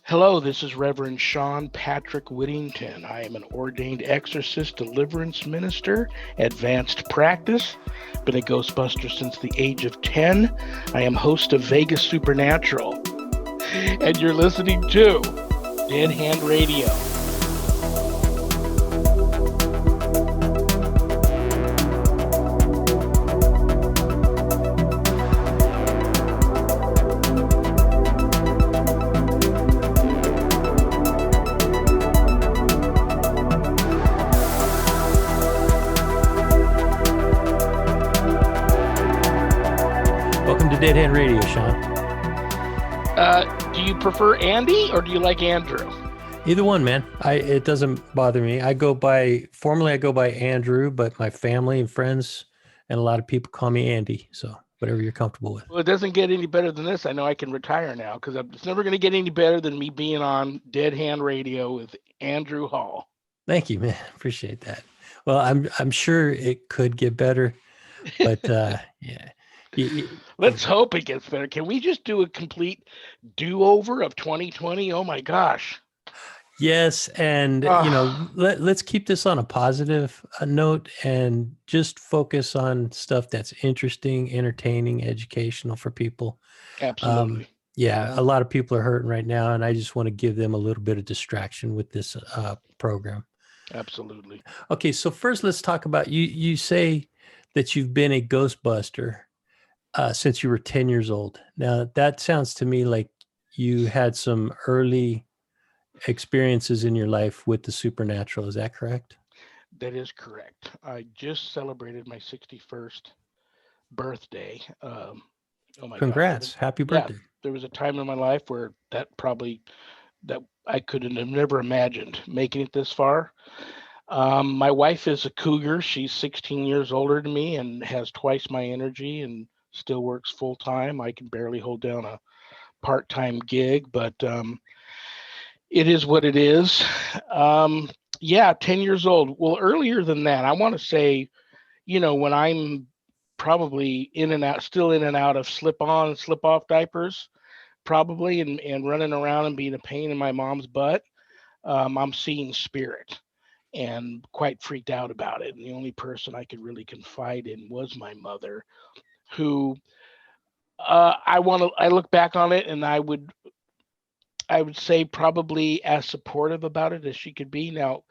Hello, this is Reverend Sean Patrick Whittington. I am an ordained exorcist, deliverance minister, advanced practice. Been a Ghostbuster since the age of 10. I am host of Vegas Supernatural. And you're listening to Dead Hand Radio. Welcome to Dead Hand Radio, Sean. Do you prefer Andy or do you like Andrew? Either one, man. It doesn't bother me. Formally I go by Andrew, but my family and friends and a lot of people call me Andy. So whatever you're comfortable with. Well, it doesn't get any better than this. I know I can retire now because it's never going to get any better than me being on Dead Hand Radio with Andrew Hall. Thank you, man. Appreciate that. Well, I'm sure it could get better, but yeah. Let's hope it gets better. Can we just do a complete do-over of 2020? Oh my gosh. Yes, and let's keep this on a positive note and just focus on stuff that's interesting, entertaining, educational for people. Absolutely. Yeah, a lot of people are hurting right now, and I just want to give them a little bit of distraction with this program. Absolutely. Okay, so first let's talk about you say that you've been a Ghostbuster since you were 10 years old. Now, that sounds to me like you had some early experiences in your life with the supernatural. Is that correct? That is correct. I just celebrated my 61st birthday. Oh my Congrats. gosh. Happy birthday. Yeah, there was a time in my life where that I couldn't have never imagined making it this far. My wife is a cougar. She's 16 years older than me and has twice my energy and still works full time. I can barely hold down a part-time gig, but it is what it is. Yeah, 10 years old. Well, earlier than that, I want to say, when I'm probably still in and out of slip on and slip off diapers, probably, and running around and being a pain in my mom's butt, I'm seeing spirit and quite freaked out about it. And the only person I could really confide in was my mother, who I look back on it and I would say probably as supportive about it as she could be. Now,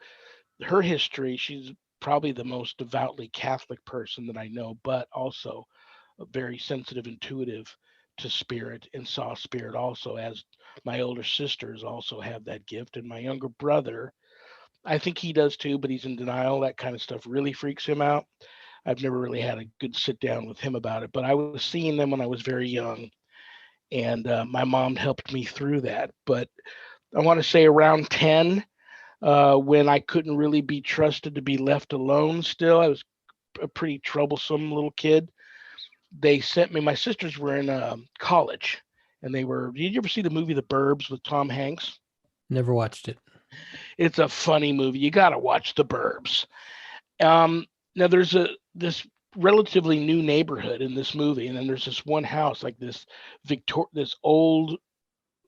her history, she's probably the most devoutly Catholic person that I know, but also very sensitive, intuitive to spirit, and saw spirit also, as my older sisters also have that gift. And my younger brother, I think he does too, but he's in denial. That kind of stuff really freaks him out. I've never really had a good sit down with him about it, but I was seeing them when I was very young, and my mom helped me through that. But I want to say around 10, when I couldn't really be trusted to be left alone still. I was a pretty troublesome little kid. They sent me, my sisters were in college, and did you ever see the movie The Burbs with Tom Hanks? Never watched it. It's a funny movie. You got to watch The Burbs. Now there's this relatively new neighborhood in this movie, and then there's this one house, like this old,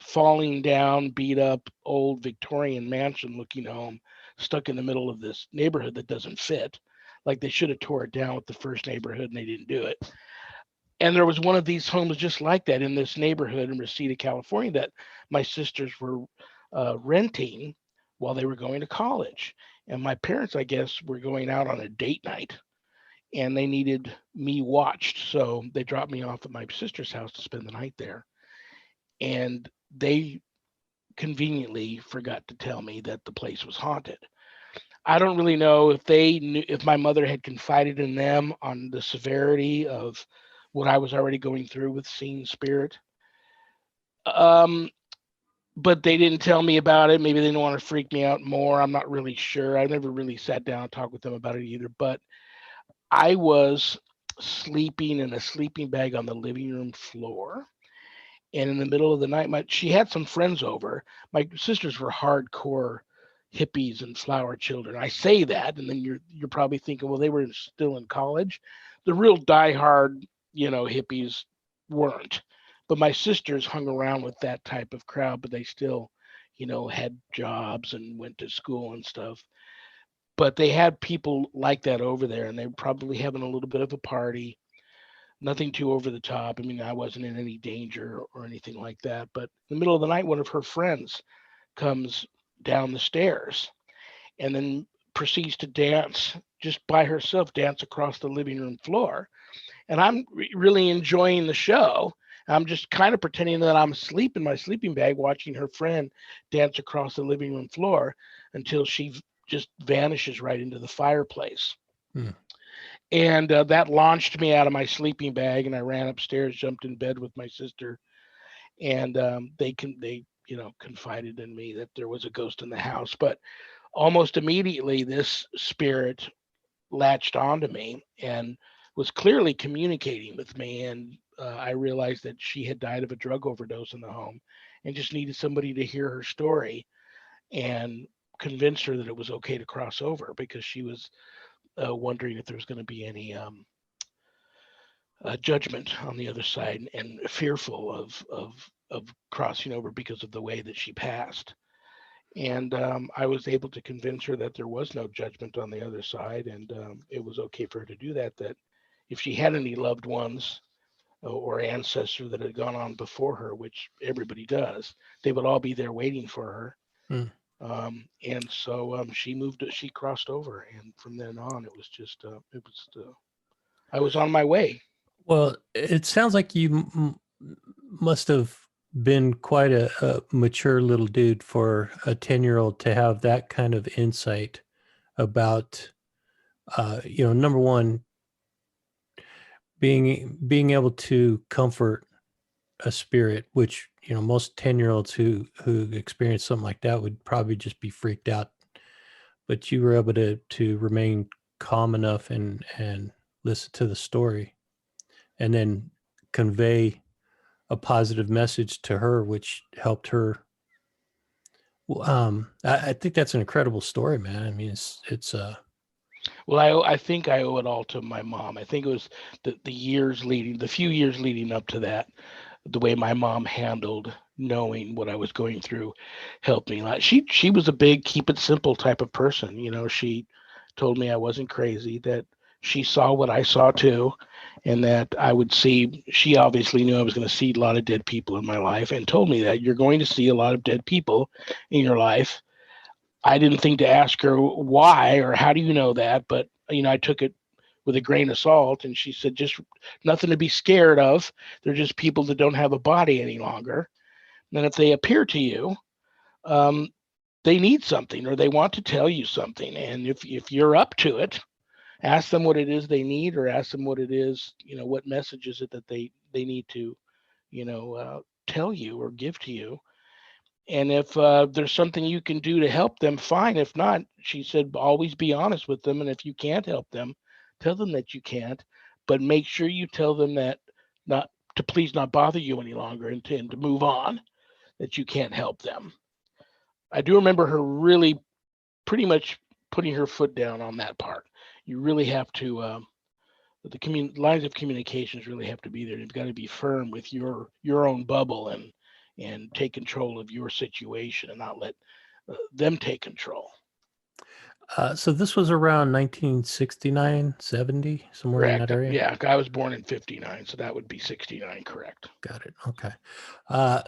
falling down, beat up, old Victorian mansion looking home, stuck in the middle of this neighborhood that doesn't fit. Like they should have tore it down with the first neighborhood, and they didn't do it. And there was one of these homes just like that in this neighborhood in Reseda, California, that my sisters were renting while they were going to college. And my parents, I guess, were going out on a date night, and they needed me watched. So they dropped me off at my sister's house to spend the night there. And they conveniently forgot to tell me that the place was haunted. I don't really know if they knew, if my mother had confided in them on the severity of what I was already going through with seeing spirit. But they didn't tell me about it. Maybe they didn't want to freak me out more. I'm not really sure. I never really sat down and talked with them about it either. But I was sleeping in a sleeping bag on the living room floor. And in the middle of the night, she had some friends over. My sisters were hardcore hippies and flower children. I say that, and then you're probably thinking, well, they were still in college. The real diehard, hippies weren't. But my sisters hung around with that type of crowd, but they still had jobs and went to school and stuff. But they had people like that over there, and they were probably having a little bit of a party. Nothing too over the top. I mean, I wasn't in any danger or anything like that. But in the middle of the night, one of her friends comes down the stairs and then proceeds to dance just by herself, dance across the living room floor. And I'm really enjoying the show. I'm just kind of pretending that I'm asleep in my sleeping bag, watching her friend dance across the living room floor until she just vanishes right into the fireplace. Hmm. And that launched me out of my sleeping bag, and I ran upstairs, jumped in bed with my sister, and they confided in me that there was a ghost in the house. But almost immediately, this spirit latched onto me and was clearly communicating with me. And I realized that she had died of a drug overdose in the home and just needed somebody to hear her story and convince her that it was okay to cross over, because she was wondering if there was going to be any judgment on the other side, and fearful of crossing over because of the way that she passed. And I was able to convince her that there was no judgment on the other side, and it was okay for her to do that. That if she had any loved ones or ancestors that had gone on before her, which everybody does, they would all be there waiting for her. Hmm. And so she crossed over, and from then on, it was just, I was on my way. Well, it sounds like you must have been quite a mature little dude for a 10-year-old to have that kind of insight about, number one, being able to comfort a spirit, which, most 10-year-olds who experience something like that would probably just be freaked out. But you were able to remain calm enough and listen to the story, and then convey a positive message to her, which helped her. I think that's an incredible story, man. I mean, it's. Well, I think I owe it all to my mom. I think it was the few years leading up to that, the way my mom handled knowing what I was going through helped me. Like she was a big keep it simple type of person. She told me I wasn't crazy, that she saw what I saw too, and that I would see. She obviously knew I was going to see a lot of dead people in my life, and told me that you're going to see a lot of dead people in your life. I didn't think to ask her why or how do you know that, but I took it with a grain of salt. And she said, just nothing to be scared of. They're just people that don't have a body any longer. And if they appear to you, um, they need something or they want to tell you something. And if you're up to it, ask them what it is they need, or ask them what it is, what message is it that they need to, tell you or give to you. And if there's something you can do to help them, fine. If not, she said, always be honest with them. And if you can't help them, tell them that you can't. But make sure you tell them that not to please not bother you any longer, and to move on, that you can't help them. I do remember her really pretty much putting her foot down on that part. You really have to, lines of communications really have to be there. You've got to be firm with your own bubble, and take control of your situation and not let them take control. So this was around 1969, 70, somewhere in that Correct. area. Yeah, I was born in 59, so that would be 69, correct. Got it. Okay. Uh,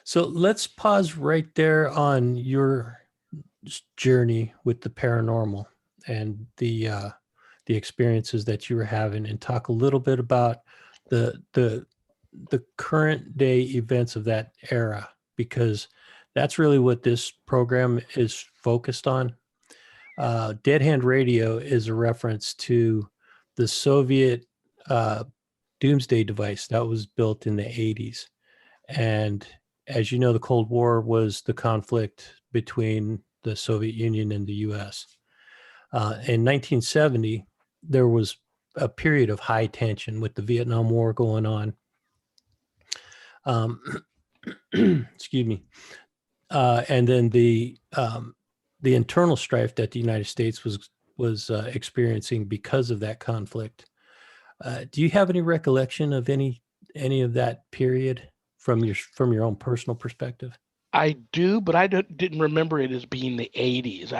so let's pause right there on your journey with the paranormal and the experiences that you were having, and talk a little bit about the current day events of that era, because that's really what this program is focused on. Dead Hand Radio is a reference to the Soviet doomsday device that was built in the 80s. And as you know, the Cold War was the conflict between the Soviet Union and the US. In 1970, there was a period of high tension with the Vietnam War going on. Um, excuse me. And then the internal strife that the United States was experiencing because of that conflict. Do you have any recollection of any of that period from your own personal perspective? I do, but didn't remember it as being the 80s.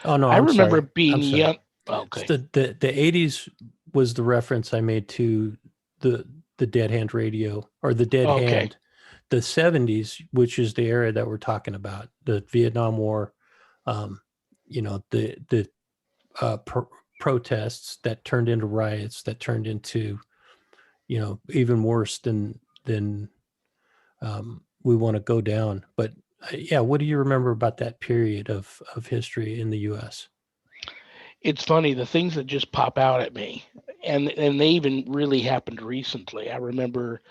Oh no, I I'm remember sorry. being I'm sorry. young. It's Okay. the 80s was the reference I made to the the dead hand radio or the dead Okay. hand. The 70s, which is the era that we're talking about, the Vietnam War, um, the protests that turned into riots, that turned into even worse than we want to go down. But yeah, what do you remember about that period of history in the U.S.? It's funny, the things that just pop out at me, and they even really happened recently. I remember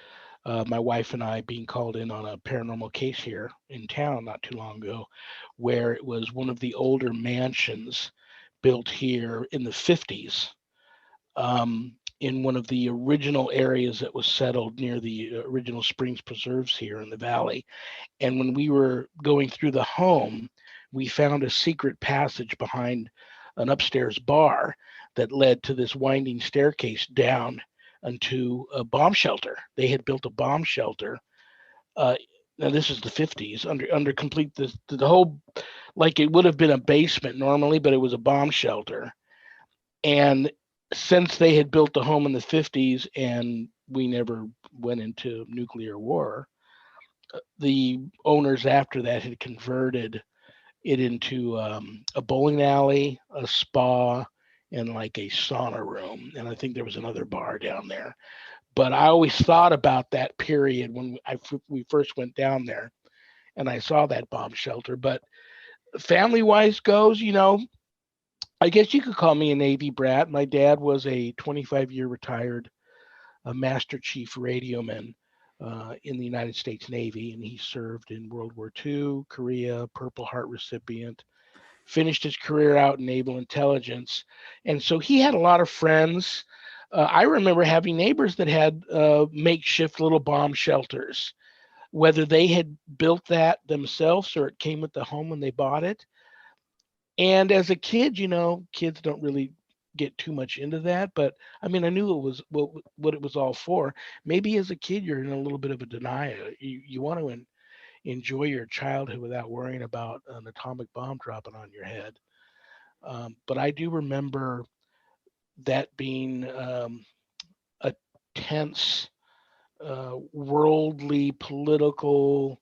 my wife and I being called in on a paranormal case here in town not too long ago, where it was one of the older mansions built here in the 50s, in one of the original areas that was settled near the original Springs Preserves here in the valley. And when we were going through the home, we found a secret passage behind an upstairs bar that led to this winding staircase down into a bomb shelter. They had built a bomb shelter. Uh, Now this is the 50s under complete the whole, like it would have been a basement normally, but it was a bomb shelter. And since they had built the home in the 50s and we never went into nuclear war, the owners after that had converted it into a bowling alley, a spa, and like a sauna room. And I think there was another bar down there. But I always thought about that period when we first went down there and I saw that bomb shelter. But family wise goes, I guess you could call me a Navy brat. My dad was a 25-year retired Master Chief radioman in the United States Navy, and he served in World War II, Korea, Purple Heart recipient, finished his career out in naval intelligence. And so he had a lot of friends. I remember having neighbors that had makeshift little bomb shelters, whether they had built that themselves or it came with the home when they bought it. And as a kid, kids don't really get too much into that, but I mean, I knew it was what it was all for. Maybe as a kid, you're in a little bit of a denial. You want to enjoy your childhood without worrying about an atomic bomb dropping on your head. But I do remember that being a tense, worldly, political,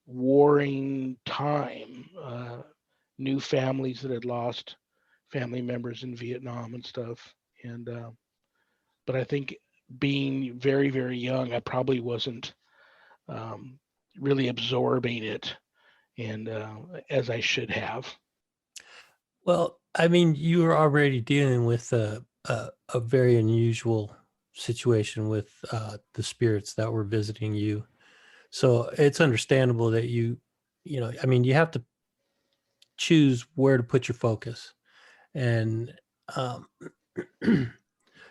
warring time. New families that had lost family members in Vietnam and stuff. And but I think being very very young, I probably wasn't um, really absorbing it and as I should have. Well, I mean, you were already dealing with a very unusual situation with the spirits that were visiting you. So it's understandable that I mean, you have to choose where to put your focus. And um,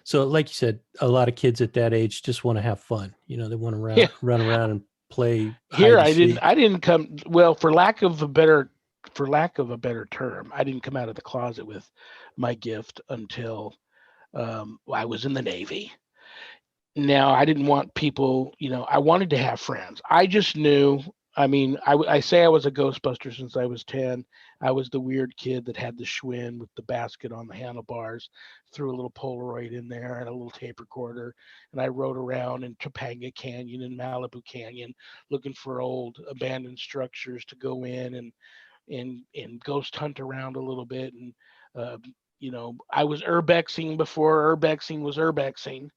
so, like you said, a lot of kids at that age just want to have fun. They want to Yeah, run around and play here hide and I seek. didn't come well for lack of a better term. I didn't come out of the closet with my gift until I was in the Navy. Now I didn't want people, I wanted to have friends. I just knew. I mean, I say I was a ghostbuster since I was 10. I was the weird kid that had the Schwinn with the basket on the handlebars, threw a little Polaroid in there and a little tape recorder, and I rode around in Topanga Canyon and Malibu Canyon looking for old abandoned structures to go in and ghost hunt around a little bit. And uh, I was urbexing before urbexing was urbexing.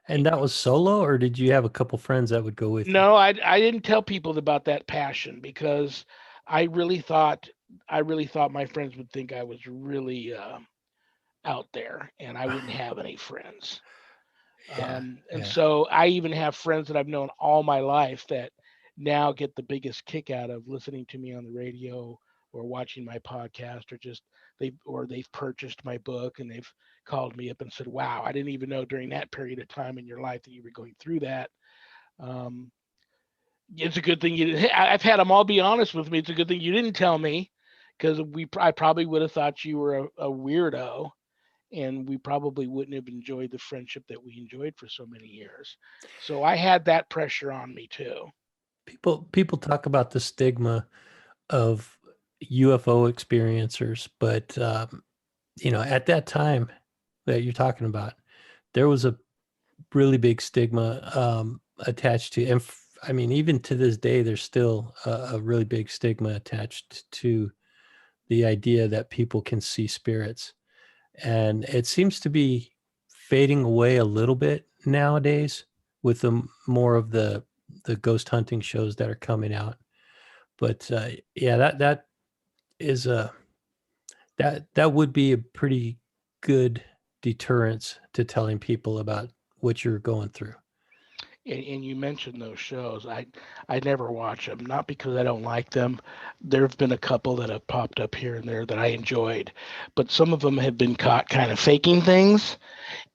And that was solo, or did you have a couple friends that would go with you? No, I didn't tell people about that passion because I really thought I really thought my friends would think I was really out there and I wouldn't have any friends. Yeah, And yeah. so I even have friends that I've known all my life that now get the biggest kick out of listening to me on the radio or watching my podcast or they've purchased my book and they've called me up and said, "Wow, I didn't even know during that period of time in your life that you were going through that." Um, it's a good thing you. I've had them all be honest with me. It's a good thing you didn't tell me, because I probably would have thought you were a weirdo, and we probably wouldn't have enjoyed the friendship that we enjoyed for so many years. So I had that pressure on me too. People talk about the stigma of UFO experiencers, but at that time that you're talking about, there was a really big stigma attached to, and I mean, even to this day, there's still a really big stigma attached to the idea that people can see spirits, and it seems to be fading away a little bit nowadays with the more of the ghost hunting shows that are coming out. But yeah, that is a that would be a pretty good deterrence to telling people about what you're going through. And you mentioned those shows. I never watch them, not because I don't like them. There have been a couple that have popped up here and there that I enjoyed, but some of them have been caught kind of faking things,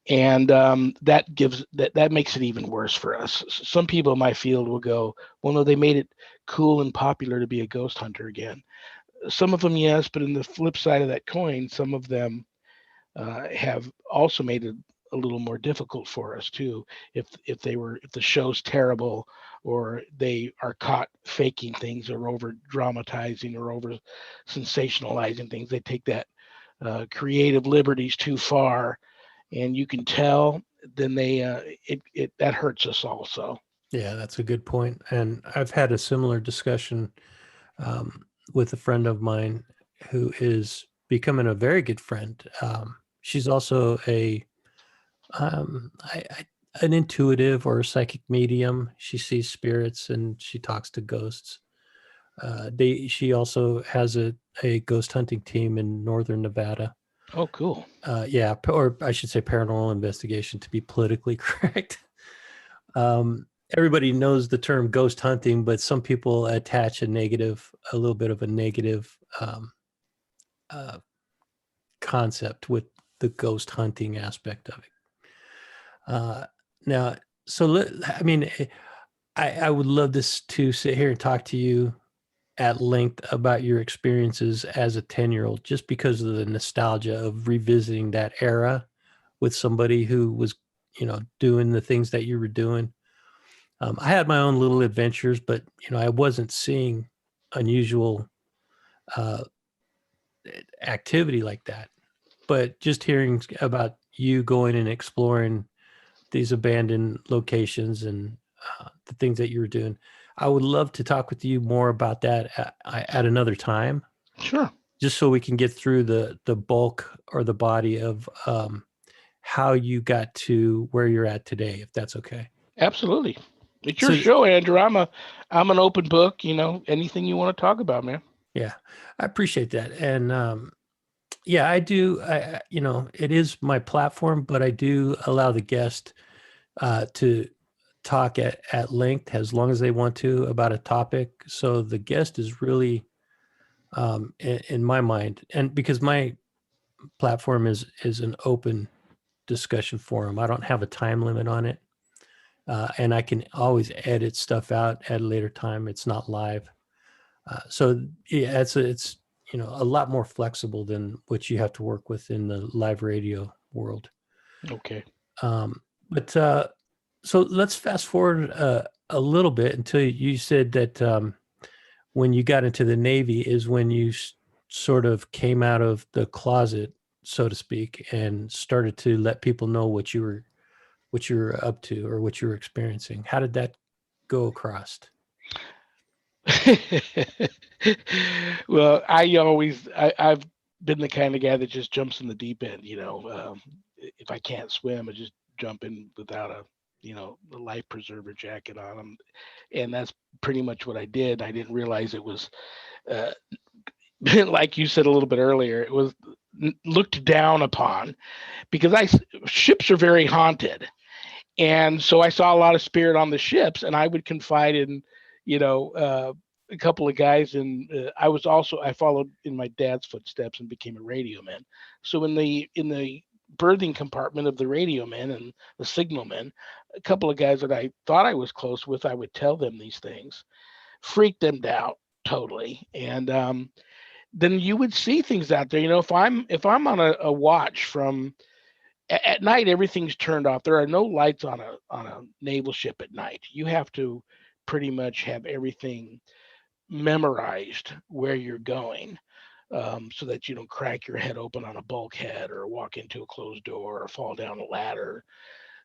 and that makes it even worse for us. Some people in my field will go, well, no, they made it cool and popular to be a ghost hunter again. Some of them, yes, but in the flip side of that coin, some of them have also made it a little more difficult for us too. If the show's terrible, or they are caught faking things, or over dramatizing, or over sensationalizing things, they take that creative liberties too far, and you can tell. Then it that hurts us also. Yeah, that's a good point. And I've had a similar discussion with a friend of mine who is becoming a very good friend. She's also an intuitive or a psychic medium. She sees spirits and she talks to ghosts. She also has a ghost hunting team in northern Nevada. Oh, cool. Yeah, or I should say paranormal investigation to be politically correct. Everybody knows the term ghost hunting, but some people attach a little bit of a negative uh, concept with the ghost hunting aspect of it. Now, I mean, I would love to sit here and talk to you at length about your experiences as a 10-year-old, just because of the nostalgia of revisiting that era with somebody who was, doing the things that you were doing. I had my own little adventures, but I wasn't seeing unusual uh, activity like that. But just hearing about you going and exploring these abandoned locations and the things that you were doing, I would love to talk with you more about that at another time, Sure. just so we can get through the bulk or the body of how you got to where you're at today, if that's okay. Absolutely. It's your So show, Andrew. I'm an open book. Anything you want to talk about, man. yeah, I appreciate that. And yeah, I do. It is my platform, but I do allow the guest to talk at length as long as they want to about a topic. So the guest is really, in my mind, and because my platform is an open discussion forum, I don't have a time limit on it, and I can always edit stuff out at a later time. It's not live, so yeah, it's a lot more flexible than what you have to work with in the live radio world. Okay. But so let's fast forward a little bit until you said that when you got into the Navy is when you sort of came out of the closet, so to speak, and started to let people know what you were up to or what you were experiencing. How did that go across? Well, I've been the kind of guy that just jumps in the deep end. If I can't swim, I just jump in without a life preserver jacket on them, and that's pretty much what I did. I didn't realize it was, uh, like you said a little bit earlier, it was looked down upon, because ships are very haunted, and so I saw a lot of spirit on the ships, and I would confide in, you know, uh, a couple of guys. And I followed in my dad's footsteps and became a radio man. So in the berthing compartment of the radio men and the signal men, a couple of guys that I thought I was close with, I would tell them these things, freak them out totally. And then you would see things out there. If I'm on a watch from at night, everything's turned off. There are no lights on a naval ship at night. You have to pretty much have everything memorized where you're going, so that you don't crack your head open on a bulkhead or walk into a closed door or fall down a ladder.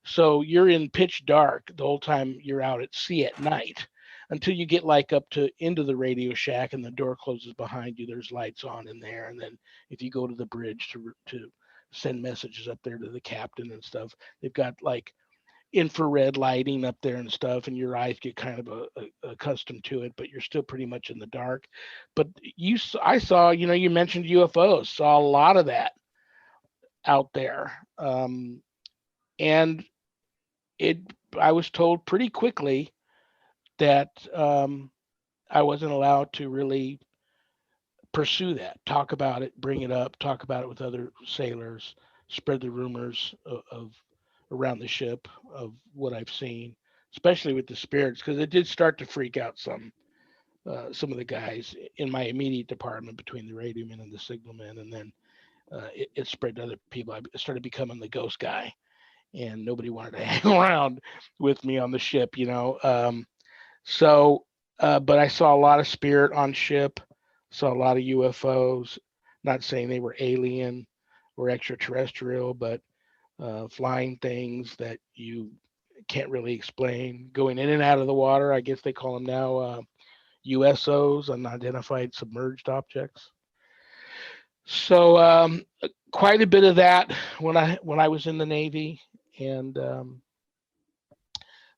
So you're in pitch dark the whole time you're out at sea at night until you get like up to into the radio shack and the door closes behind you. There's lights on in there, and then if you go to the bridge to send messages up there to the captain and stuff, they've got like infrared lighting up there and stuff, and your eyes get kind of accustomed to it, but you're still pretty much in the dark. But I saw, you mentioned UFOs, saw a lot of that out there, and it. I was told pretty quickly that I wasn't allowed to really pursue that, talk about it, bring it up, talk about it with other sailors, spread the rumors of around the ship of what I've seen, especially with the spirits, because it did start to freak out some of the guys in my immediate department between the radioman and the signalman, and then it spread to other people. I started becoming the ghost guy, and nobody wanted to hang around with me on the ship. So, but I saw a lot of spirit on ship, saw a lot of UFOs. Not saying they were alien or extraterrestrial, but flying things that you can't really explain, going in and out of the water. I guess they call them now USOs, unidentified submerged objects. So quite a bit of that when I was in the Navy, and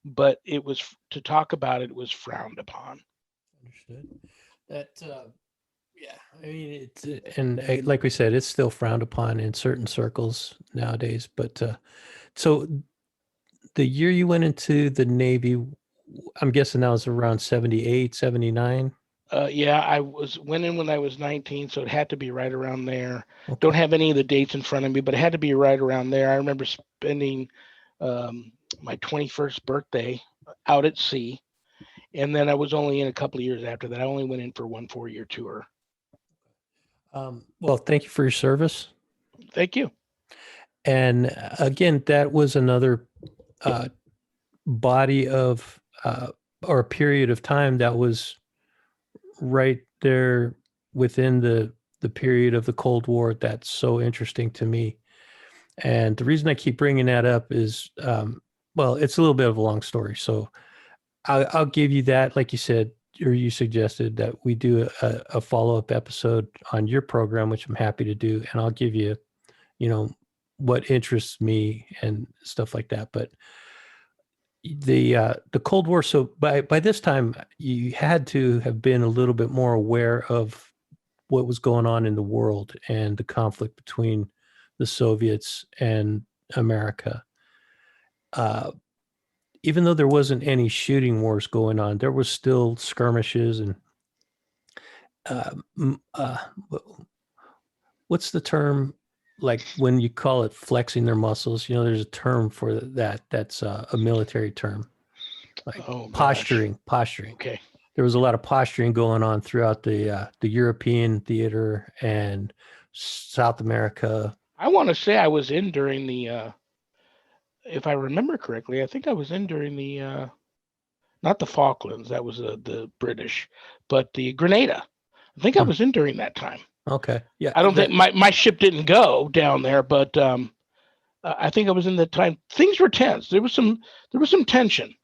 but it was to talk about it was frowned upon. Understood. That yeah, I mean it's and like we said, it's still frowned upon in certain circles nowadays. But so the year you went into the Navy, I'm guessing that was around 78, 79. Yeah, went in when I was 19, so it had to be right around there. Okay. Don't have any of the dates in front of me, but it had to be right around there. I remember spending my 21st birthday out at sea, and then I was only in a couple of years after that. I only went in for one 4-year tour. Well, thank you for your service. Thank you. And again, that was another body of or a period of time that was right there within the period of the Cold War that's so interesting to me. And the reason I keep bringing that up is, well, it's a little bit of a long story. So I'll give you that, like you said, or you suggested that we do a follow-up episode on your program, which I'm happy to do. And I'll give you, what interests me and stuff like that. But the Cold War. So by this time, you had to have been a little bit more aware of what was going on in the world and the conflict between the Soviets and America. Even though there wasn't any shooting wars going on, there was still skirmishes and what's the term? Like when you call it flexing their muscles, there's a term for that. That's a military term, like posturing. Okay. There was a lot of posturing going on throughout the European theater and South America. I want to say I was in during the, if I remember correctly, I think I was in during the, not the Falklands, that was the British, but the Grenada. I think I was in during that time. Okay. Yeah. I don't think my ship didn't go down there, but I think I was in the time. Things were tense. There was some tension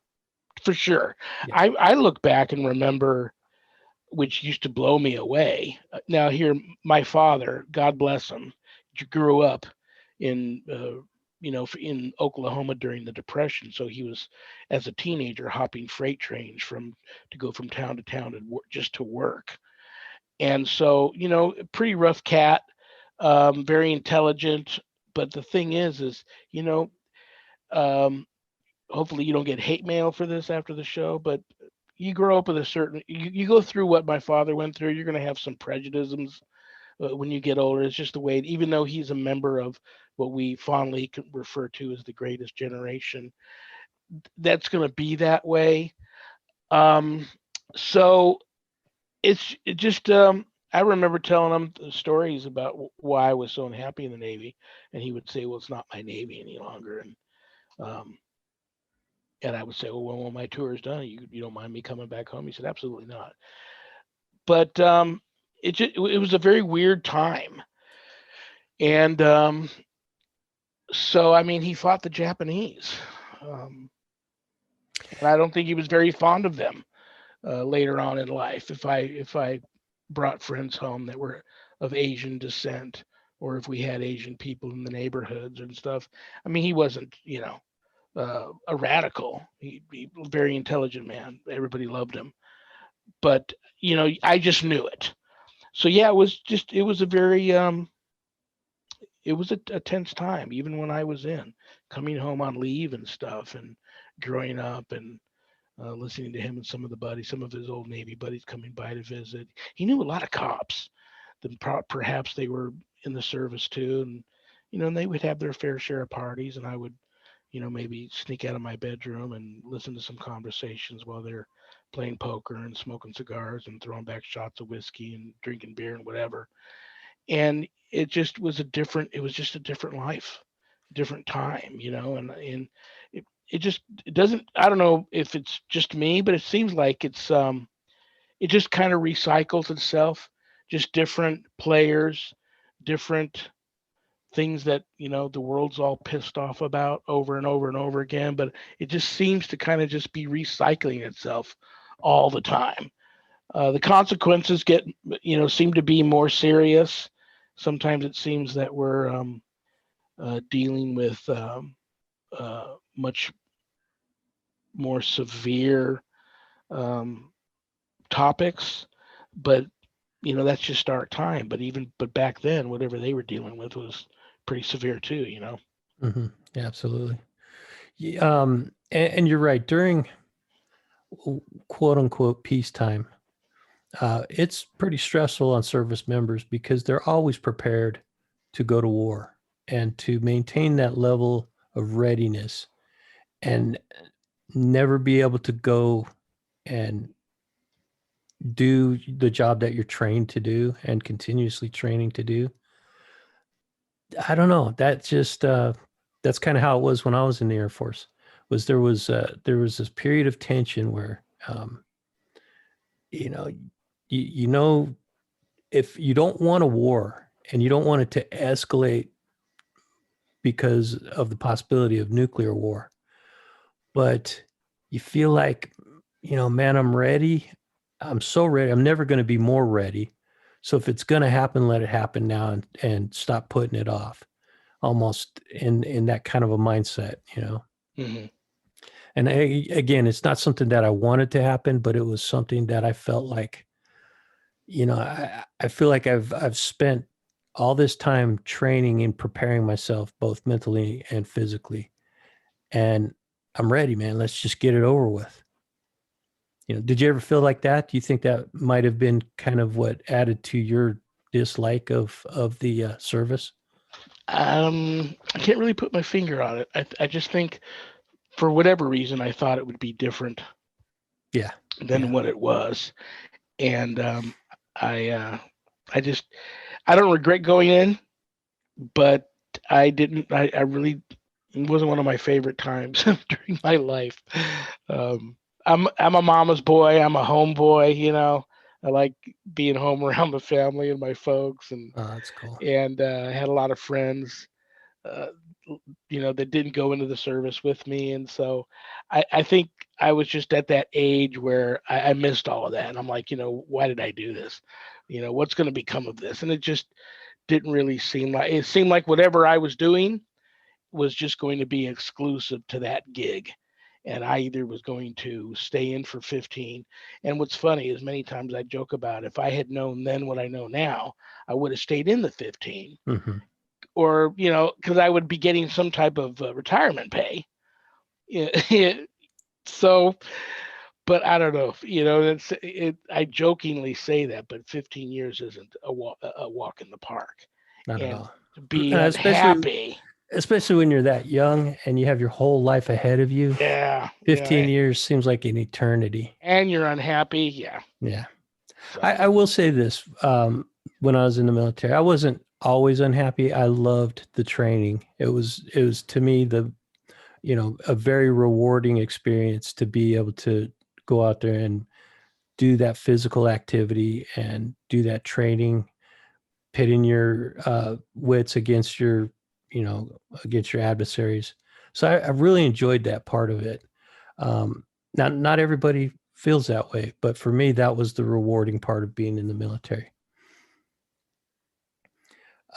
for sure. Yeah. I look back and remember, which used to blow me away. Now here, my father, God bless him, grew up in in Oklahoma during the Depression. So he was, as a teenager, hopping freight trains to go from town to town and just to work. And so, pretty rough cat, very intelligent. But the thing is, hopefully you don't get hate mail for this after the show, but you grow up with you go through what my father went through. You're going to have some prejudices when you get older. It's just the way, even though he's a member of what we fondly refer to as the greatest generation, that's going to be that way. So it just I remember telling him stories about why I was so unhappy in the Navy, and he would say, "Well, it's not my Navy any longer." And I would say, well, when my tour is done, you don't mind me coming back home? He said, absolutely not. But it was a very weird time. And so, I mean, he fought the Japanese. Um, and I don't think he was very fond of them later on in life. If I brought friends home that were of Asian descent, or if we had Asian people in the neighborhoods and stuff, I mean, he wasn't, a radical. He was a very intelligent man. Everybody loved him, but I just knew it. So yeah, it was a very it was a tense time, even when I was in coming home on leave and stuff, and growing up and listening to him and some of his old Navy buddies coming by to visit. He knew a lot of cops. Then perhaps they were in the service too, and and they would have their fair share of parties, and I would, maybe sneak out of my bedroom and listen to some conversations while they're playing poker and smoking cigars and throwing back shots of whiskey and drinking beer and whatever. And it was just a different life, different time, and it just it doesn't I don't know if it's just me, but it seems like it just kind of recycles itself, just different players, different things that the world's all pissed off about over and over and over again, but it just seems to kind of just be recycling itself all the time. The consequences seem to be more serious. Sometimes it seems that we're dealing with much more severe um, topics, but that's just our time. But back then, whatever they were dealing with was pretty severe too. Mm-hmm. Yeah, absolutely. And you're right. During quote unquote peacetime, it's pretty stressful on service members because they're always prepared to go to war and to maintain that level of readiness and never be able to go and do the job that you're trained to do and continuously training to do. I don't know. That's kind of how it was when I was in the Air Force. There was this period of tension where you know you know if you don't want a war and you don't want it to escalate because of the possibility of nuclear war, but you feel like, man, I'm ready. I'm so ready. I'm never going to be more ready. So if it's going to happen, let it happen now and stop putting it off. Almost in that kind of a mindset. Hmm. And again, it's not something that I wanted to happen, but it was something that I felt like, I feel like I've spent all this time training and preparing myself both mentally and physically. And I'm ready, man. Let's just get it over with. Did you ever feel like that? Do you think that might have been kind of what added to your dislike of the service? I can't really put my finger on it. I just think for whatever reason I thought it would be different Yeah. than Yeah. what it was, and I I just I don't regret going in, but I didn't. I really it wasn't one of my favorite times during my life. Um, I'm a mama's boy. I'm a home boy. I like being home around the family and my folks, and Oh, that's cool. I had a lot of friends. Uh, that didn't go into the service with me, and so I think I was just at that age where I missed all of that, and I'm like, why did I do this? What's going to become of this? And it just didn't really seem like whatever I was doing was just going to be exclusive to that gig. And I either was going to stay in for 15. And what's funny is many times I joke about if I had known then what I know now, I would have stayed in the 15, Mm-hmm. or, because I would be getting some type of retirement pay. Yeah. So, but I don't know. I jokingly say that, but 15 years isn't a walk in the park. Not at And all. to be Especially unhappy. especially when you're that young and you have your whole life ahead of you. Yeah, 15 years seems like an eternity. and you're unhappy. Yeah. Yeah. So, I will say this. When I was in the military, I wasn't always unhappy. I loved the training. It was to me a very rewarding experience to be able to go out there and do that physical activity and do that training, pitting your wits against against your adversaries. So I really enjoyed that part of it. Not everybody feels that way, but for me, that was the rewarding part of being in the military.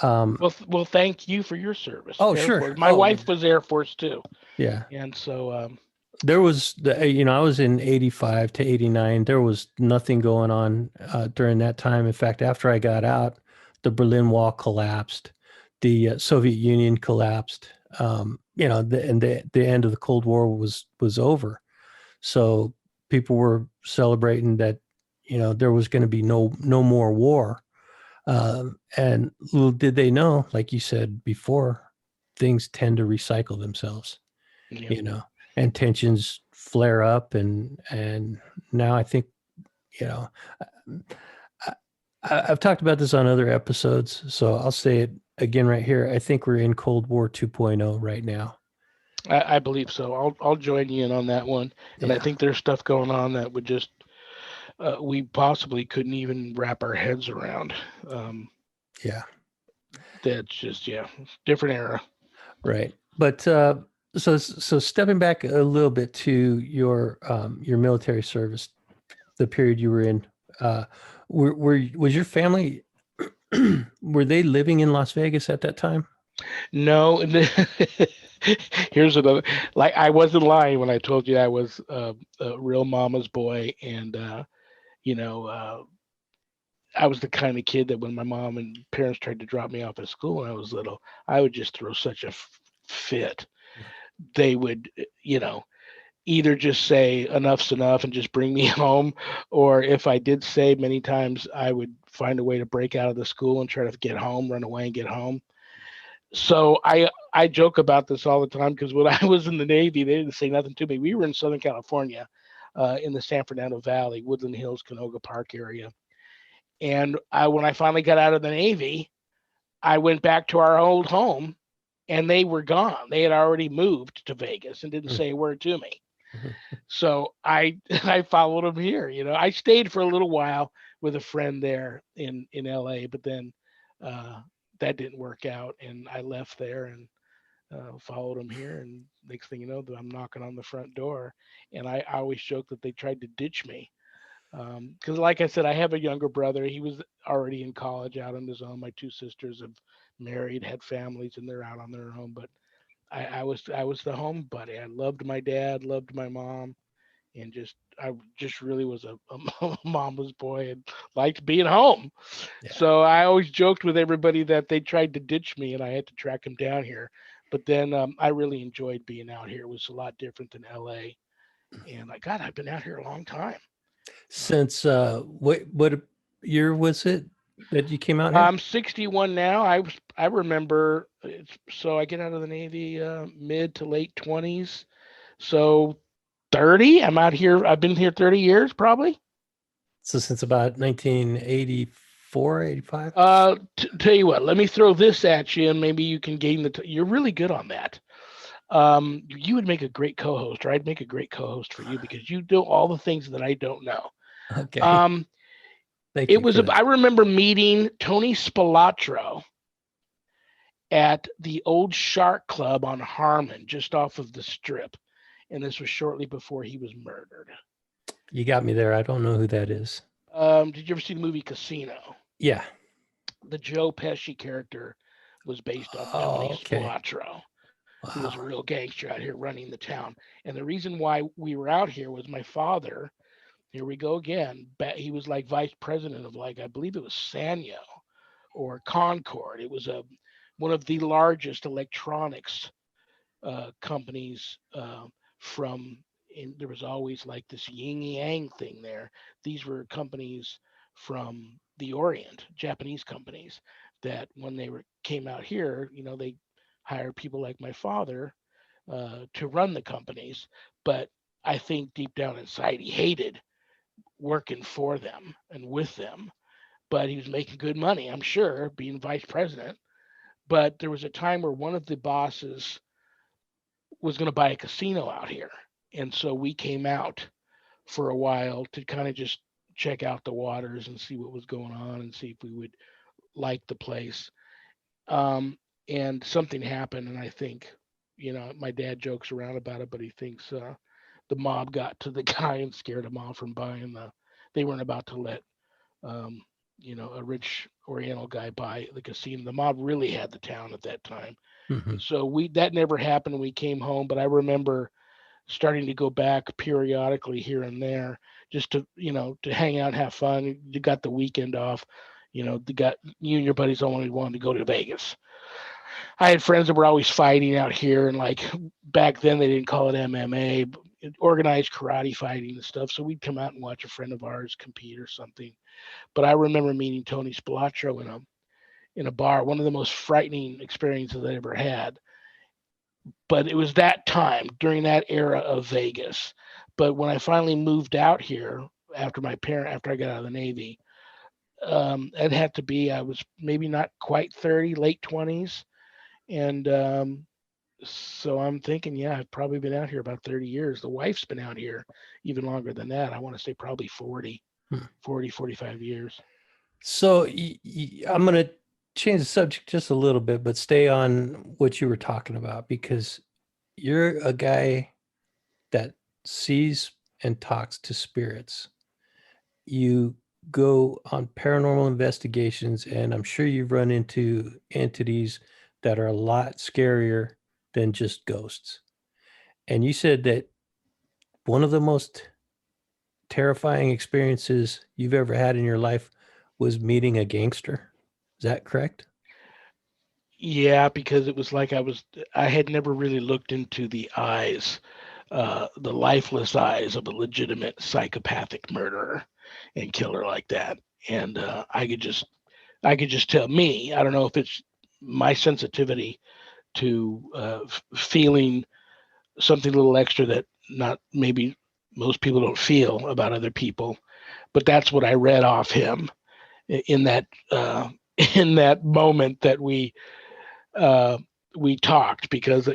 Well, thank you for your service, Oh, Air sure. Force. My Oh, wife was Air Force too, yeah. and so There was I was in 85 to 89. There was nothing going on during that time. In fact, after I got out, the Berlin Wall collapsed, the Soviet Union collapsed. And the end of the Cold War was over. So people were celebrating that, there was going to be no more war. And little did they know, like you said before, things tend to recycle themselves, yeah. you know, and tensions flare up. And now I think, you know, I, I've talked about this on other episodes, so I'll say it again right here. I think we're in Cold War 2.0 right now. I believe so. I'll join you in on that one, and I Yeah. think there's stuff going on that would just we possibly couldn't even wrap our heads around. Um, Yeah. that's just different era. Right. But so stepping back a little bit to your military service, the period you were in, uh, was your family were they living in Las Vegas at that time? No, here's another. Like I wasn't lying when I told you I was a real mama's boy, and you know, I was the kind of kid that when my mom and parents tried to drop me off at school when I was little, I would just throw such a fit. They would, either just say enough's enough and just bring me home, or if I did say many times, I would find a way to break out of the school and try to get home, run away and get home. So I joke about this all the time because when I was in the Navy, they didn't say nothing to me. We were in Southern California, in the San Fernando Valley, Woodland Hills, Canoga Park area. And when I finally got out of the Navy, I went back to our old home, and they were gone. They had already moved to Vegas and didn't say a word to me. So I I followed them here. I stayed for a little while with a friend there in LA, but then uh, that didn't work out, and I left there and followed them here. And next thing you know, I'm knocking on the front door, and I always joke that they tried to ditch me because, like I said, I have a younger brother. He was already in college, out on his own. My two sisters have married, had families, and they're out on their own. But I was the home buddy. I loved my dad, loved my mom, and I just really was a mama's boy and liked being home. Yeah. So I always joked with everybody that they tried to ditch me and I had to track them down here. But then I really enjoyed being out here. It was a lot different than LA. And God, I've been out here a long time. Since what year was it that you came out here? I'm 61 now. I remember. So I get out of the Navy mid to late 20s. So 30. I'm out here. I've been here 30 years probably. So since about 1984, 85? Tell you what, let me throw this at you, and maybe you can gain you're really good on that. You would make a great co-host, or I'd make a great co-host for you because you do all the things that I don't know. Okay. Um, Thank you for that. I remember meeting Tony Spilatro at the old Shark Club on Harmon, just off of the Strip, and this was shortly before he was murdered. You got me there. I don't know who that is. Did you ever see the movie Casino? Yeah. The Joe Pesci character was based on Tony Oh, okay. Spilatro, who was a Wow. real gangster out here running the town. And the reason why we were out here was my father. Here we go again. He was like vice president of, like, I believe it was Sanyo or Concord. It was one of the largest electronics companies from. And there was always like this yin yang thing there. These were companies from the Orient, Japanese companies, that when they came out here, they hired people like my father to run the companies. But I think deep down inside, he hated working for them and with them. But he was making good money, I'm sure, being vice president. But there was a time where one of the bosses was going to buy a casino out here. And so we came out for a while to kind of just check out the waters and see what was going on and see if we would like the place. Um, and something happened, and I think, my dad jokes around about it, but he thinks the mob got to the guy and scared him off from buying the. They weren't about to let um, a rich Oriental guy buy the casino. The mob really had the town at that time, Hmm. and so we that never happened. When we came home, but I remember starting to go back periodically here and there just to to hang out, have fun. You got the weekend off. You and your buddies only wanted to go to Vegas. I had friends that were always fighting out here, and like back then they didn't call it MMA, but organized karate fighting and stuff. So we'd come out and watch a friend of ours compete or something. But I remember meeting Tony Spilotro in a bar, one of the most frightening experiences I ever had. But it was that time during that era of Vegas. But when I finally moved out here after I got out of the Navy, it had to be I was maybe not quite 30, late 20s, and so I'm thinking, yeah, I've probably been out here about 30 years. The wife's been out here even longer than that. I want to say probably 45 years. So I'm going to change the subject just a little bit, but stay on what you were talking about because you're a guy that sees and talks to spirits. You go on paranormal investigations, and I'm sure you've run into entities that are a lot scarier than just ghosts. And you said that one of the most terrifying experiences you've ever had in your life was meeting a gangster. Is that correct? Yeah, because it was like I had never really looked into the eyes, the lifeless eyes of a legitimate psychopathic murderer and killer like that. And I could just tell me, I don't know if it's my sensitivity to feeling something a little extra that not maybe most people don't feel about other people, but that's what I read off him in that in that moment that uh, we talked, because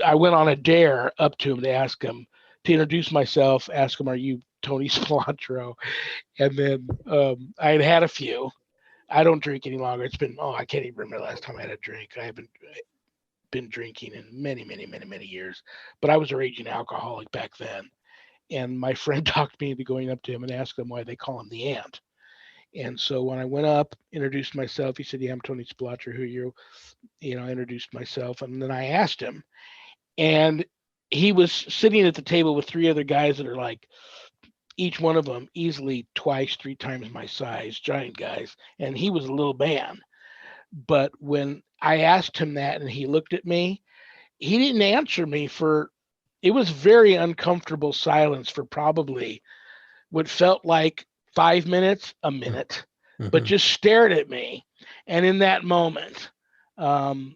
I went on a dare up to him to ask him to introduce myself, ask him, "Are you Tony Cilantro?" And then I had had a few. I don't drink any longer. It's been I can't even remember the last time I had a drink. I haven't been drinking in many, many, many, many years, but I was a raging alcoholic back then. And my friend talked me into going up to him and asked him why they call him the Ant. And so when I went up, introduced myself, he said, "Yeah, I'm Tony Splotter, who you?" I introduced myself, and then I asked him, and he was sitting at the table with three other guys that are like each one of them easily twice, three times my size, giant guys, and he was a little man. But when I asked him that and he looked at me, he didn't answer me for it was very uncomfortable silence for probably what felt like 5 minutes, a minute, but Mm-hmm. just stared at me. And in that moment, um,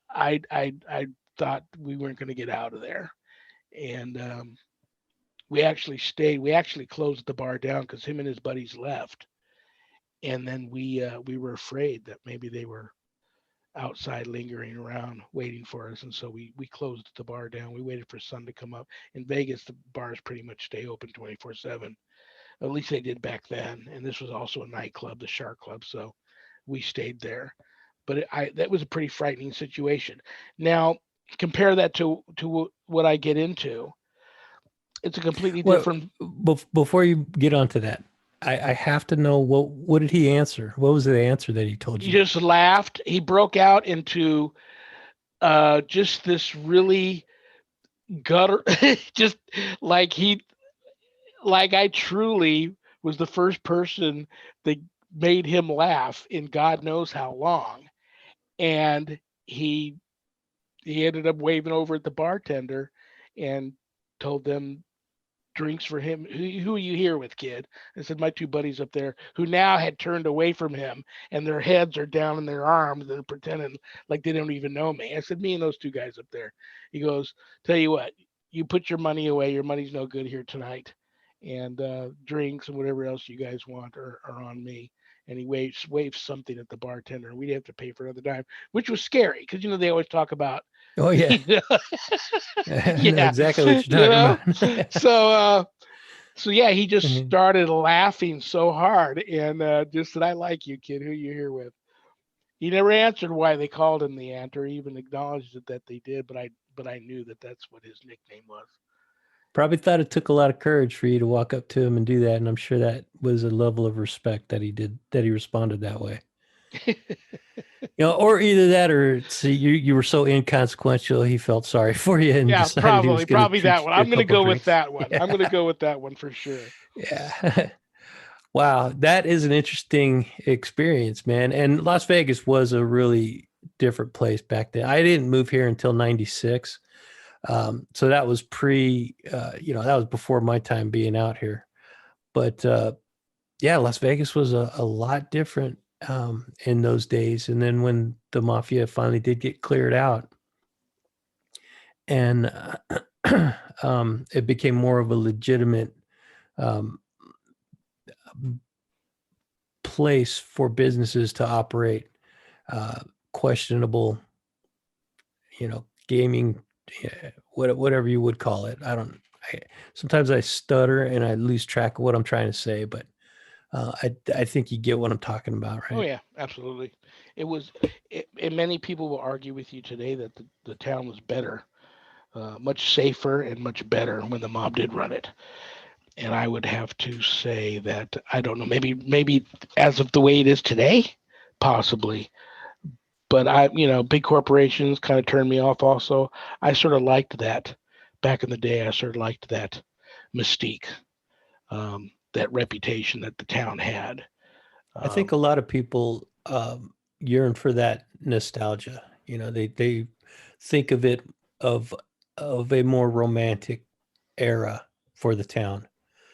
I thought we weren't going to get out of there, and we actually stayed. We actually closed the bar down because him and his buddies left, and then we were afraid that maybe they were outside lingering around waiting for us, and so we closed the bar down. We waited for sun to come up. In Vegas, the bars pretty much stay open 24/7. At least they did back then. And this was also a nightclub, the Shark Club, so we stayed there. But that was a pretty frightening situation. Now compare that to what I get into. It's a completely Well, different. before you get onto that, I have to know what did he answer? What was the answer that he told He you? just laughed. He broke out into just this really gutter, just like he like I truly was the first person that made him laugh in God knows how long. And he he ended up waving over at the bartender and told them drinks for him. Who are you here with, kid? I said, my two buddies up there, who now had turned away from him and their heads are down in their arms and pretending like they don't even know me. I said, me and those two guys up there. He goes, tell you what, you put your money away. Your money's no good here tonight. and drinks and whatever else you guys want are on me. And he waves something at the bartender, and we'd have to pay for another dime, which was scary because they always talk about, Oh yeah, you know, I know yeah, exactly what you you're talking know. about. So so yeah, he just Mhm. started laughing so hard and just said, "I like you, kid. Who you here with?" He never answered why they called him the ant, or even acknowledged it that they did. But I knew that that's what his nickname was. Probably thought it took a lot of courage for you to walk up to him and do that, and I'm sure that was a level of respect that he did, that he responded that way. Or either that, or see, you were so inconsequential, he felt sorry for you and Yeah, decided he was going to probably treat that you one. to a I'm gonna couple go with drinks. that one. I'm gonna Yeah, go with that one for sure. yeah. Wow, that is an interesting experience, man. And Las Vegas was a really different place back then. I didn't move here until '96, so that was that was before my time being out here. But yeah, Las Vegas was a lot different in those days. And then when the mafia finally did get cleared out, and it became more of a legitimate um, place for businesses to operate uh, questionable, gaming, whatever you would call it. I don't. I, Sometimes I stutter and I lose track of what I'm trying to say, but I think you get what I'm talking about, Oh right? yeah, absolutely. It was. And many people will argue with you today that the town was better, much safer and much better when the mob did run it. And I would have to say that I don't know. Maybe as of the way it is today, possibly. But big corporations kind of turned me off. Also, I sort of liked that back in the day. I sort of liked that mystique, that reputation that the town had. I think Um, a lot of people yearn for that nostalgia. They think of it of of a more romantic era for the town.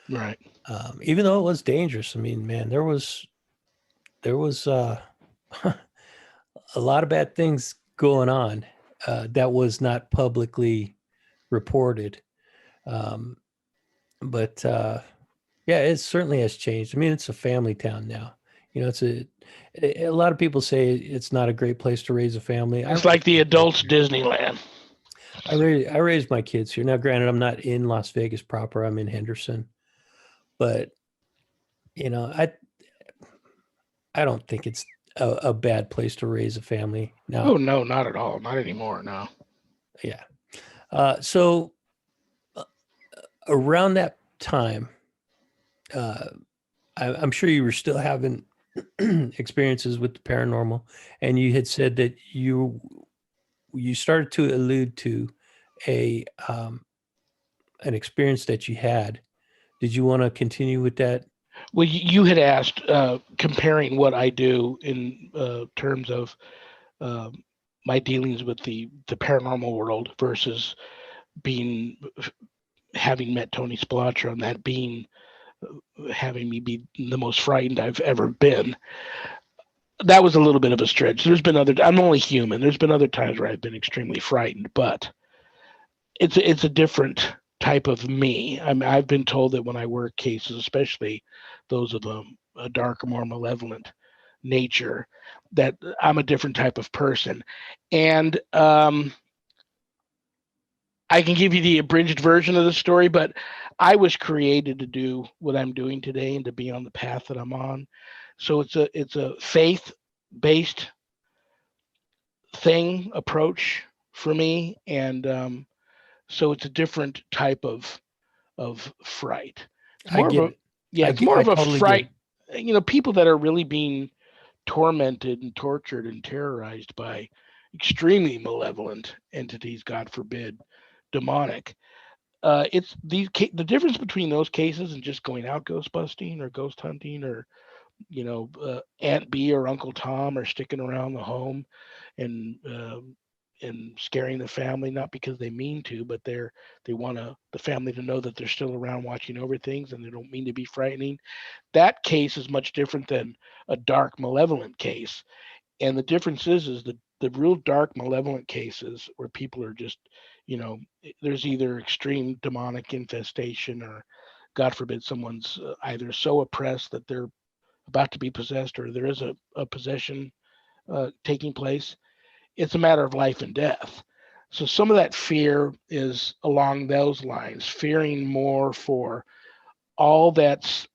right. Even though it was dangerous. I mean, man, there was a lot of bad things going on that was not publicly reported. Um, but yeah, it certainly has changed. I mean, it's a family town now. A lot of people say it's not a great place to raise a family. I It's raised like the my kids adults here. Disneyland. I raised my kids here. Now, granted, I'm not in Las Vegas proper. I'm in Henderson, but you know, I I don't think it's a bad place to raise a family. Oh Now, no, not at all. Not anymore. No. yeah. So uh, around that time, uh, I'm sure you were still having experiences with the paranormal, and you had said that you started to allude to a an experience that you had. Did you want to continue with that? Well, you had asked comparing what I do in terms of um, my dealings with the paranormal world versus being having met Tony Splotcher and that being having me be the most frightened I've ever been. That was a little bit of a stretch. There's been other. I'm only human. There's been other times where I've been extremely frightened, but it's a different type of me. I've been told that when I work cases, especially those of a darker, more malevolent nature, that I'm a different type of person, and I can give you the abridged version of the story, but I was created to do what I'm doing today and to be on the path that I'm on. So it's a faith based thing approach for me, and so it's a different type of fright. It's I more of get a it. yeah, it's more I of a totally get fright. it. People that are really being tormented and tortured and terrorized by extremely malevolent entities, God forbid, demonic. It's the difference between those cases and just going out ghost busting or ghost hunting or Aunt B or Uncle Tom or sticking around the home and scaring the family, not because they mean to, but they want the family to know that they're still around watching over things and they don't mean to be frightening. That case is much different than a dark malevolent case. And the difference is the real dark malevolent cases where people are just, there's either extreme demonic infestation or God forbid, someone's either so oppressed that they're about to be possessed, or there is a possession taking place. It's a matter of life and death. So some of that fear is along those lines, fearing more for all that's,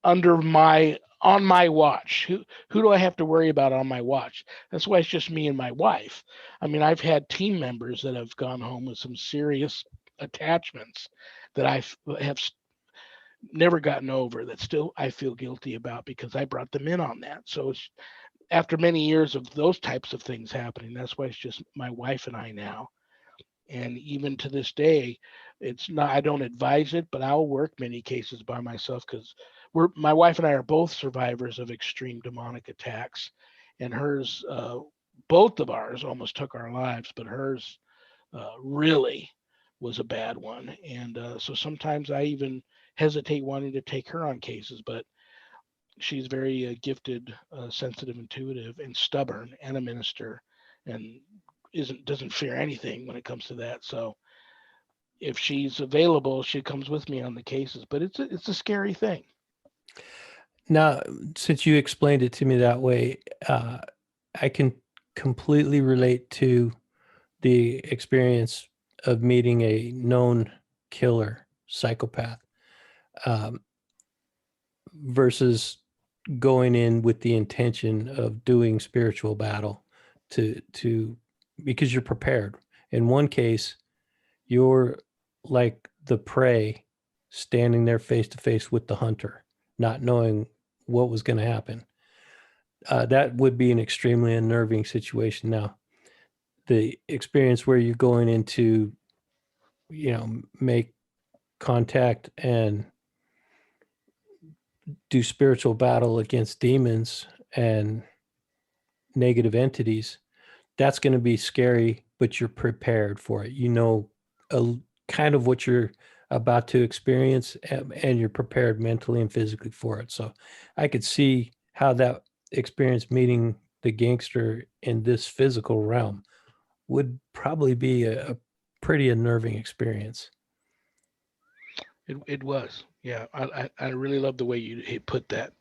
under my on my watch. Who do I have to worry about on my watch? That's why it's just me and my wife. I mean, I've had team members that have gone home with some serious attachments that have never gotten over, that still I feel guilty about because I brought them in on that. So it's after many years of those types of things happening, that's why it's just my wife and I now. And even to this day, it's not, I don't advise it, but I'll work many cases by myself because my wife and I are both survivors of extreme demonic attacks. And hers, both of ours almost took our lives, but hers really was a bad one. And so sometimes I even hesitate wanting to take her on cases, but she's very gifted, sensitive, intuitive, and stubborn, and a minister, and doesn't fear anything when it comes to that. So if she's available, she comes with me on the cases. But it's a scary thing. Now, since you explained it to me that way, I can completely relate to the experience of meeting a known killer psychopath, um, versus going in with the intention of doing spiritual battle to because you're prepared. In one case, you're like the prey standing there face to face with the hunter, not knowing what was going to happen. That would be an extremely unnerving situation. Now, the experience where you're going into, make contact and do spiritual battle against demons and negative entities, that's going to be scary, but you're prepared for it. You know, a, kind of what you're about to experience, and you're prepared mentally and physically for it. So I could see how that experience meeting the gangster in this physical realm would probably be a pretty unnerving experience. It was, yeah. I really love the way you put that,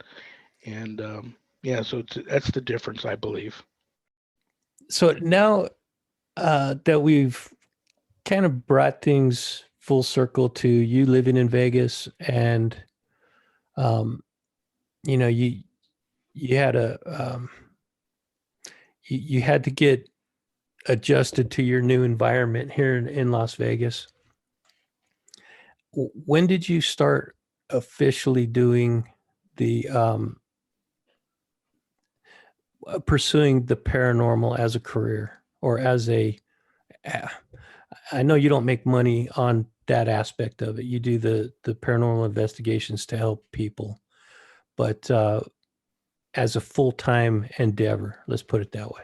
and yeah. So that's the difference, I believe. So now that we've kind of brought things full circle to you living in Vegas, and um, you had you had to get adjusted to your new environment here in Las Vegas. When did you start officially doing the pursuing the paranormal as a career, or as a uh, I know you don't make money on that aspect of it. You do the paranormal investigations to help people, but as a full-time endeavor, let's put it that way.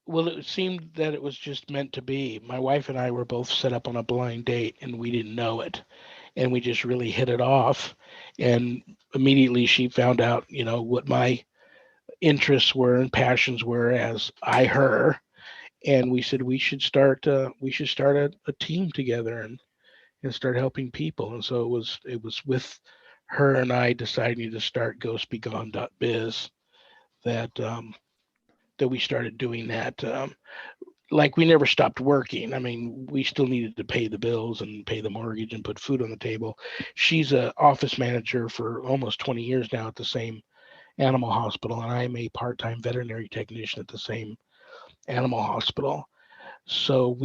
Well, it seemed that it was just meant to be. My wife and I were both set up on a blind date, and we didn't know it, and we just really hit it off. And immediately she found out, what my interests were and passions were, as I her. And we said we should start a team together, and start helping people. And so it was with her and I deciding to start ghostbegone.biz that we started doing that. Like, we never stopped working. I mean, we still needed to pay the bills and pay the mortgage and put food on the table. She's a office manager for almost 20 years now at the same animal hospital, and I'm a part-time veterinary technician at the same animal hospital. So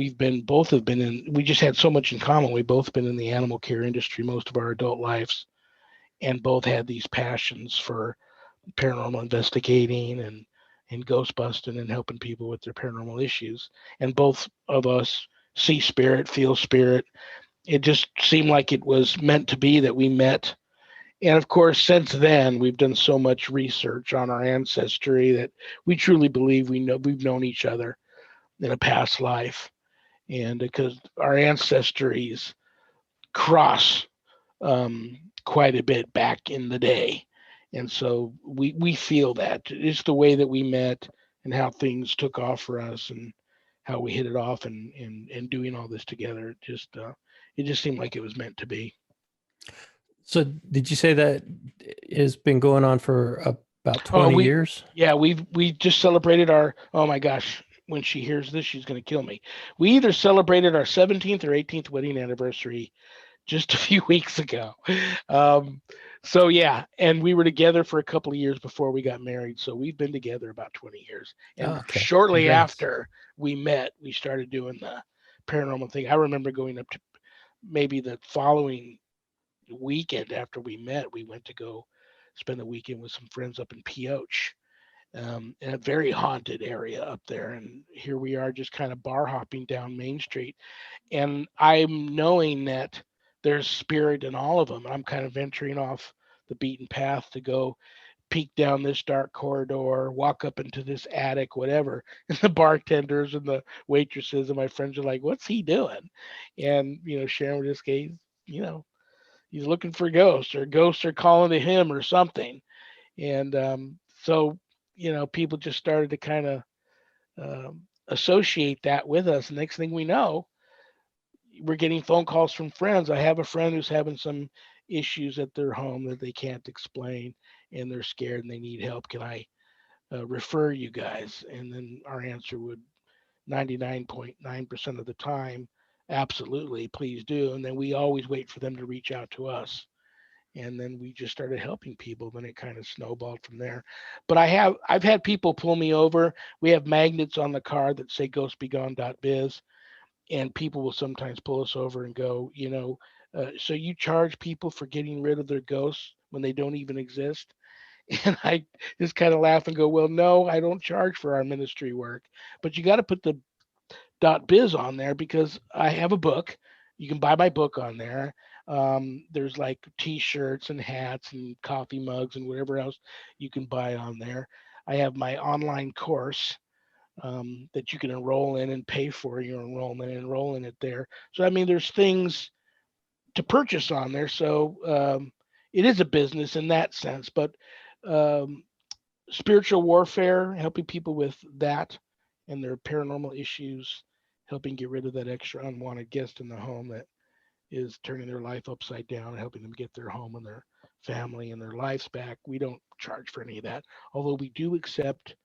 both have been in, we just had so much in common. We've both been in the animal care industry most of our adult lives, and both had these passions for paranormal investigating and ghost busting and helping people with their paranormal issues. And both of us see spirit, feel spirit. It just seemed like it was meant to be that we met. And of course, since then, we've done so much research on our ancestry that we truly believe we've known each other in a past life. And because our ancestries cross quite a bit back in the day. And so we feel that it's the way that we met and how things took off for us and how we hit it off and doing all this together. it just seemed like it was meant to be. So did you say that has been going on for about Oh, 20 years? yeah, we just celebrated our, oh my gosh, when she hears this, she's going to kill me. We either celebrated our 17th or 18th wedding anniversary just a few weeks ago. Um, so yeah, and we were together for a couple of years before we got married. So we've been together about 20 years. And Oh, okay. shortly Congrats. after we met, we started doing the paranormal thing. I remember going up to maybe the following weekend after we met, we went to go spend the weekend with some friends up in Pioche, in a very haunted area up there. And here we are just kind of bar hopping down Main Street. And I'm knowing that there's spirit in all of them. I'm kind of venturing off the beaten path to go peek down this dark corridor, walk up into this attic, whatever. And the bartenders and the waitresses and my friends are like, "What's he doing?" And Sharon would just say, you know, he's looking for ghosts, or ghosts are calling to him, or something. And so, people just started to kind of associate that with us. Next thing we know, we're getting phone calls from friends. I have a friend who's having some issues at their home that they can't explain, and they're scared and they need help. Can I refer you guys? And then our answer would 99.9% of the time, absolutely, please do. And then we always wait for them to reach out to us. And then we just started helping people. Then it kind of snowballed from there. But I've had people pull me over. We have magnets on the car that say ghostbegone.biz, and people will sometimes pull us over and go, so you charge people for getting rid of their ghosts when they don't even exist? And I just kind of laugh and go, well, no, I don't charge for our ministry work, but you got to put the .biz on there because I have a book. You can buy my book on there. There's like T-shirts and hats and coffee mugs and whatever else you can buy on there. I have my online course that you can enroll in and pay for your enrollment and enroll in it there. So I mean, there's things to purchase on there. So it is a business in that sense, but um, spiritual warfare, helping people with that and their paranormal issues, helping get rid of that extra unwanted guest in the home that is turning their life upside down, helping them get their home and their family and their lives back. We don't charge for any of that, although we do accept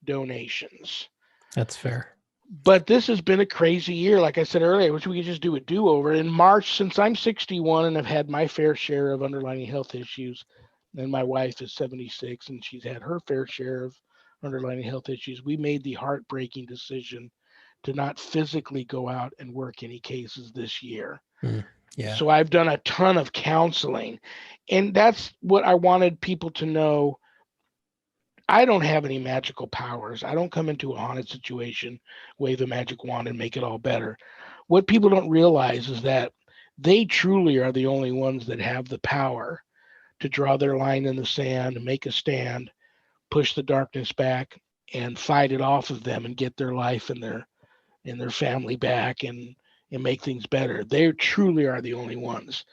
donations. That's fair. But this has been a crazy year. Like I said earlier, I wish we could just do a do over. In March, since I'm 61 and have had my fair share of underlying health issues, and my wife is 76 and she's had her fair share of underlying health issues, we made the heartbreaking decision to not physically go out and work any cases this year. Yeah. So I've done a ton of counseling. And that's what I wanted people to know. I don't have any magical powers. I don't come into a haunted situation, wave a magic wand, and make it all better. What people don't realize is that they truly are the only ones that have the power to draw their line in the sand, make a stand, push the darkness back, and fight it off of them and get their life and their family back and make things better. They truly are the only ones.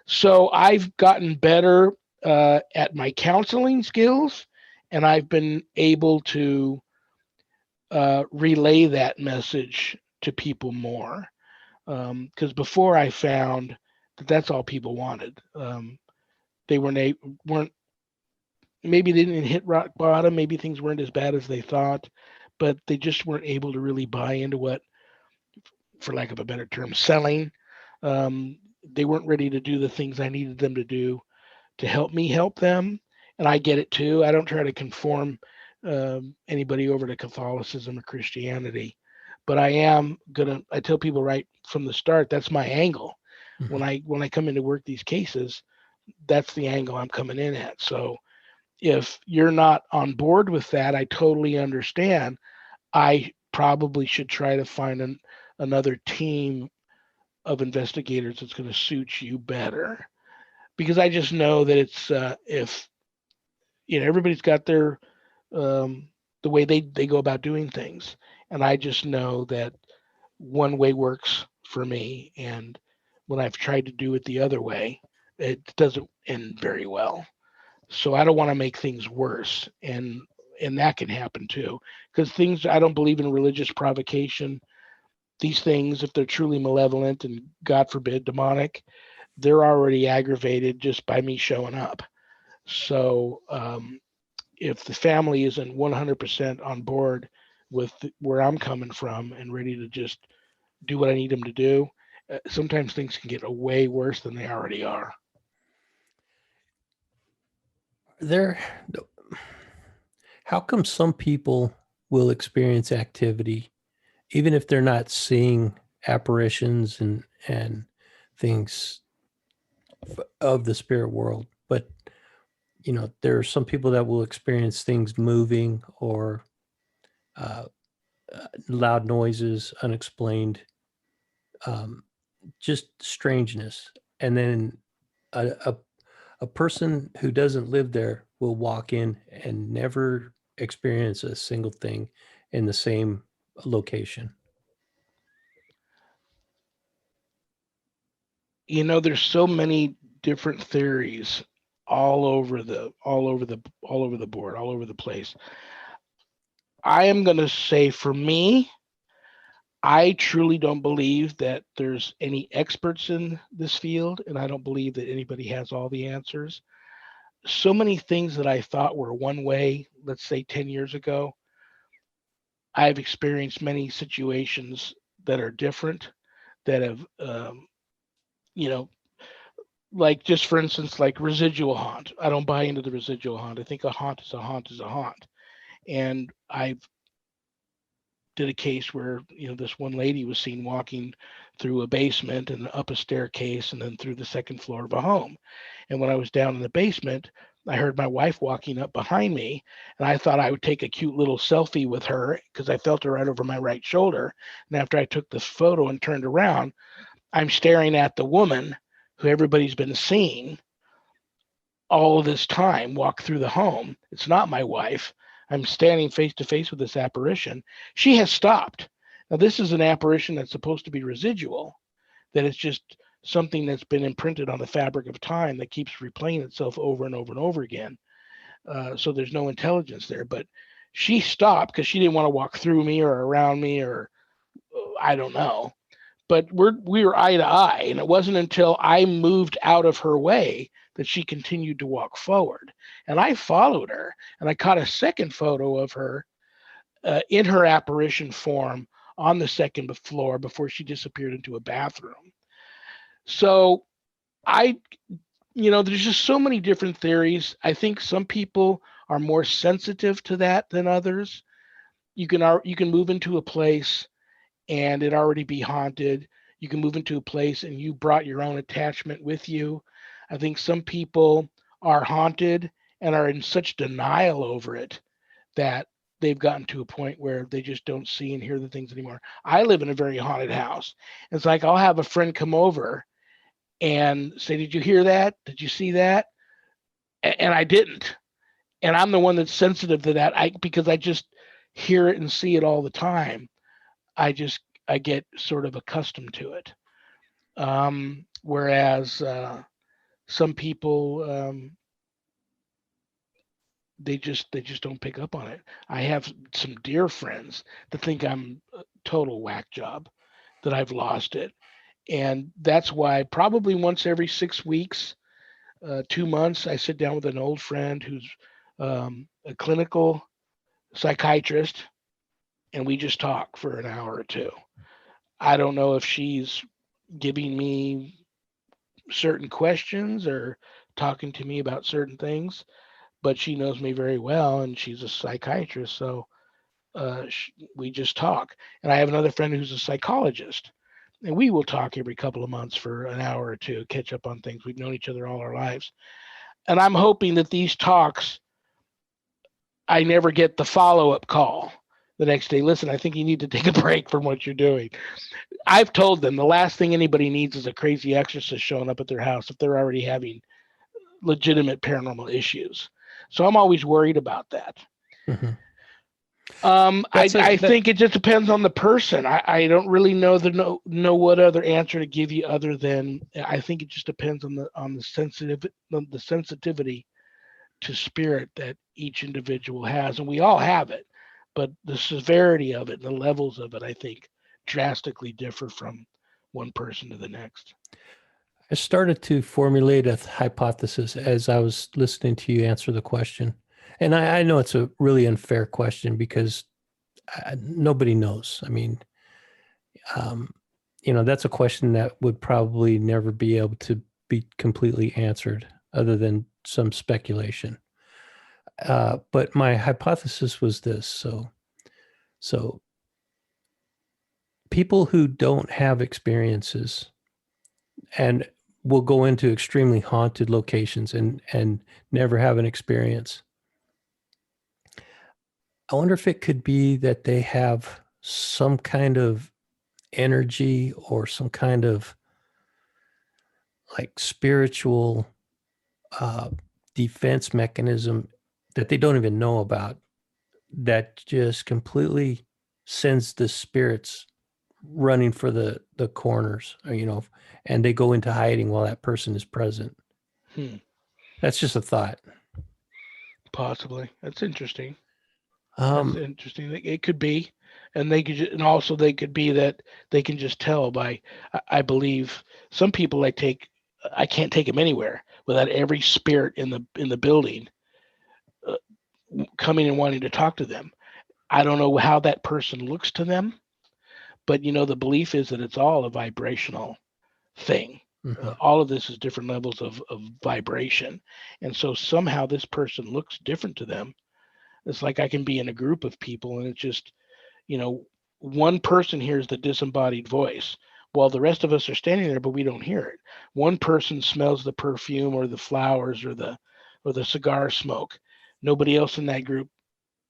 So I've gotten better at my counseling skills, and I've been able to relay that message to people more. Because before I found that that's all people wanted. They weren't maybe they didn't hit rock bottom. Maybe things weren't as bad as they thought, but they just weren't able to really buy into what, for lack of a better term, selling. They weren't ready to do the things I needed them to do to help me help them. And I get it too. I don't try to conform anybody over to Catholicism or Christianity, but I tell people right from the start, that's my angle. Mhm. When I come in to work these cases, that's the angle I'm coming in at. So if you're not on board with that, I totally understand. I probably should try to find another team of investigators that's going to suit you better, because I just know that it's if everybody's got their the way they go about doing things, and I just know that one way works for me, and when I've tried to do it the other way, it doesn't end very well. So I don't want to make things worse, and that can happen too, because things, I don't believe in religious provocation. these things, if they're truly malevolent and God forbid demonic, they're already aggravated just by me showing up. So if the family isn't 100% on board with where I'm coming from and ready to just do what I need them to do, sometimes things can get way worse than they already are. There, how come some people will experience activity even if they're not seeing apparitions and things of the spirit world, but there are some people that will experience things moving or uh, loud noises, unexplained, um, just strangeness, and then a, a a person who doesn't live there will walk in and never experience a single thing in the same location. There's so many different theories all over the board, all over the place. I am going to say for me, I truly don't believe that there's any experts in this field, and I don't believe that anybody has all the answers. So many things that I thought were one way, let's say 10 years ago, I've experienced many situations that are different, that have, you know, like just for instance, like residual haunt. I don't buy into the residual haunt. I think a haunt is a haunt is a haunt. And I did a case where this one lady was seen walking through a basement and up a staircase and then through the second floor of a home. And when I was down in the basement, I heard my wife walking up behind me, and I thought I would take a cute little selfie with her because I felt her right over my right shoulder. And after I took this photo and turned around, I'm staring at the woman who everybody's been seeing all of this time walk through the home. It's not my wife. I'm standing face to face with this apparition. She has stopped. Now, this is an apparition that's supposed to be residual, that it's just something that's been imprinted on the fabric of time that keeps replaying itself over and over and over again. So there's no intelligence there. But she stopped because she didn't want to walk through me or around me, or I don't know. But we were eye to eye, and it wasn't until I moved out of her way that she continued to walk forward. And I followed her, and I caught a second photo of her in her apparition form on the second floor before she disappeared into a bathroom. So I, there's just so many different theories. I think some people are more sensitive to that than others. You can move into a place and it already be haunted. You can move into a place and you brought your own attachment with you. I think some people are haunted and are in such denial over it that they've gotten to a point where they just don't see and hear the things anymore. I live in a very haunted house. It's like I'll have a friend come over and say, "Did you hear that? Did you see that?" And I didn't. And I'm the one that's sensitive to that. Because I just hear it and see it all the time. I get sort of accustomed to it. Whereas some people they just don't pick up on it. I have some dear friends that think I'm a total whack job, that I've lost it, and that's why probably once every 6 weeks, 2 months, I sit down with an old friend who's a clinical psychiatrist, and we just talk for an hour or two. I don't know if she's giving me certain questions or talking to me about certain things, but she knows me very well and she's a psychiatrist. So we just talk. And I have another friend who's a psychologist, and we will talk every couple of months for an hour or two, catch up on things. We've known each other all our lives. And I'm hoping that these talks, I never get the follow up call the next day. Listen, I think you need to take a break from what you're doing. I've told them the last thing anybody needs is a crazy exorcist showing up at their house if they're already having legitimate paranormal issues. So I'm always worried about that. Mhm. I think it just depends on the person. I don't really know what other answer to give you other than I think it just depends on the sensitivity to spirit that each individual has, and we all have it, but the severity of it and the levels of it, I think, drastically differ from one person to the next. I started to formulate a hypothesis as I was listening to you answer the question. And I know it's a really unfair question because nobody knows. I mean, um, that's a question that would probably never be able to be completely answered other than some speculation. But my hypothesis was this. So people who don't have experiences and will go into extremely haunted locations and never have an experience. I wonder if it could be that they have some kind of energy or some kind of like spiritual uh, defense mechanism that they don't even know about that just completely sends the spirits running for the corners, and they go into hiding while that person is present. Hmm. That's just a thought. Possibly. That's interesting. That's Um, interesting. It could be, and they could, and also they could be that they can just tell by. I believe some people I can't take them anywhere without every spirit in the building uh, coming and wanting to talk to them. I don't know how that person looks to them, but the belief is that it's all a vibrational thing. mhm. All of this is different levels of vibration, and so somehow this person looks different to them. It's like I can be in a group of people, and it's just you know, one person hears the disembodied voice while the rest of us are standing there, but we don't hear it. One person smells the perfume or the flowers or the cigar smoke. Nobody else in that group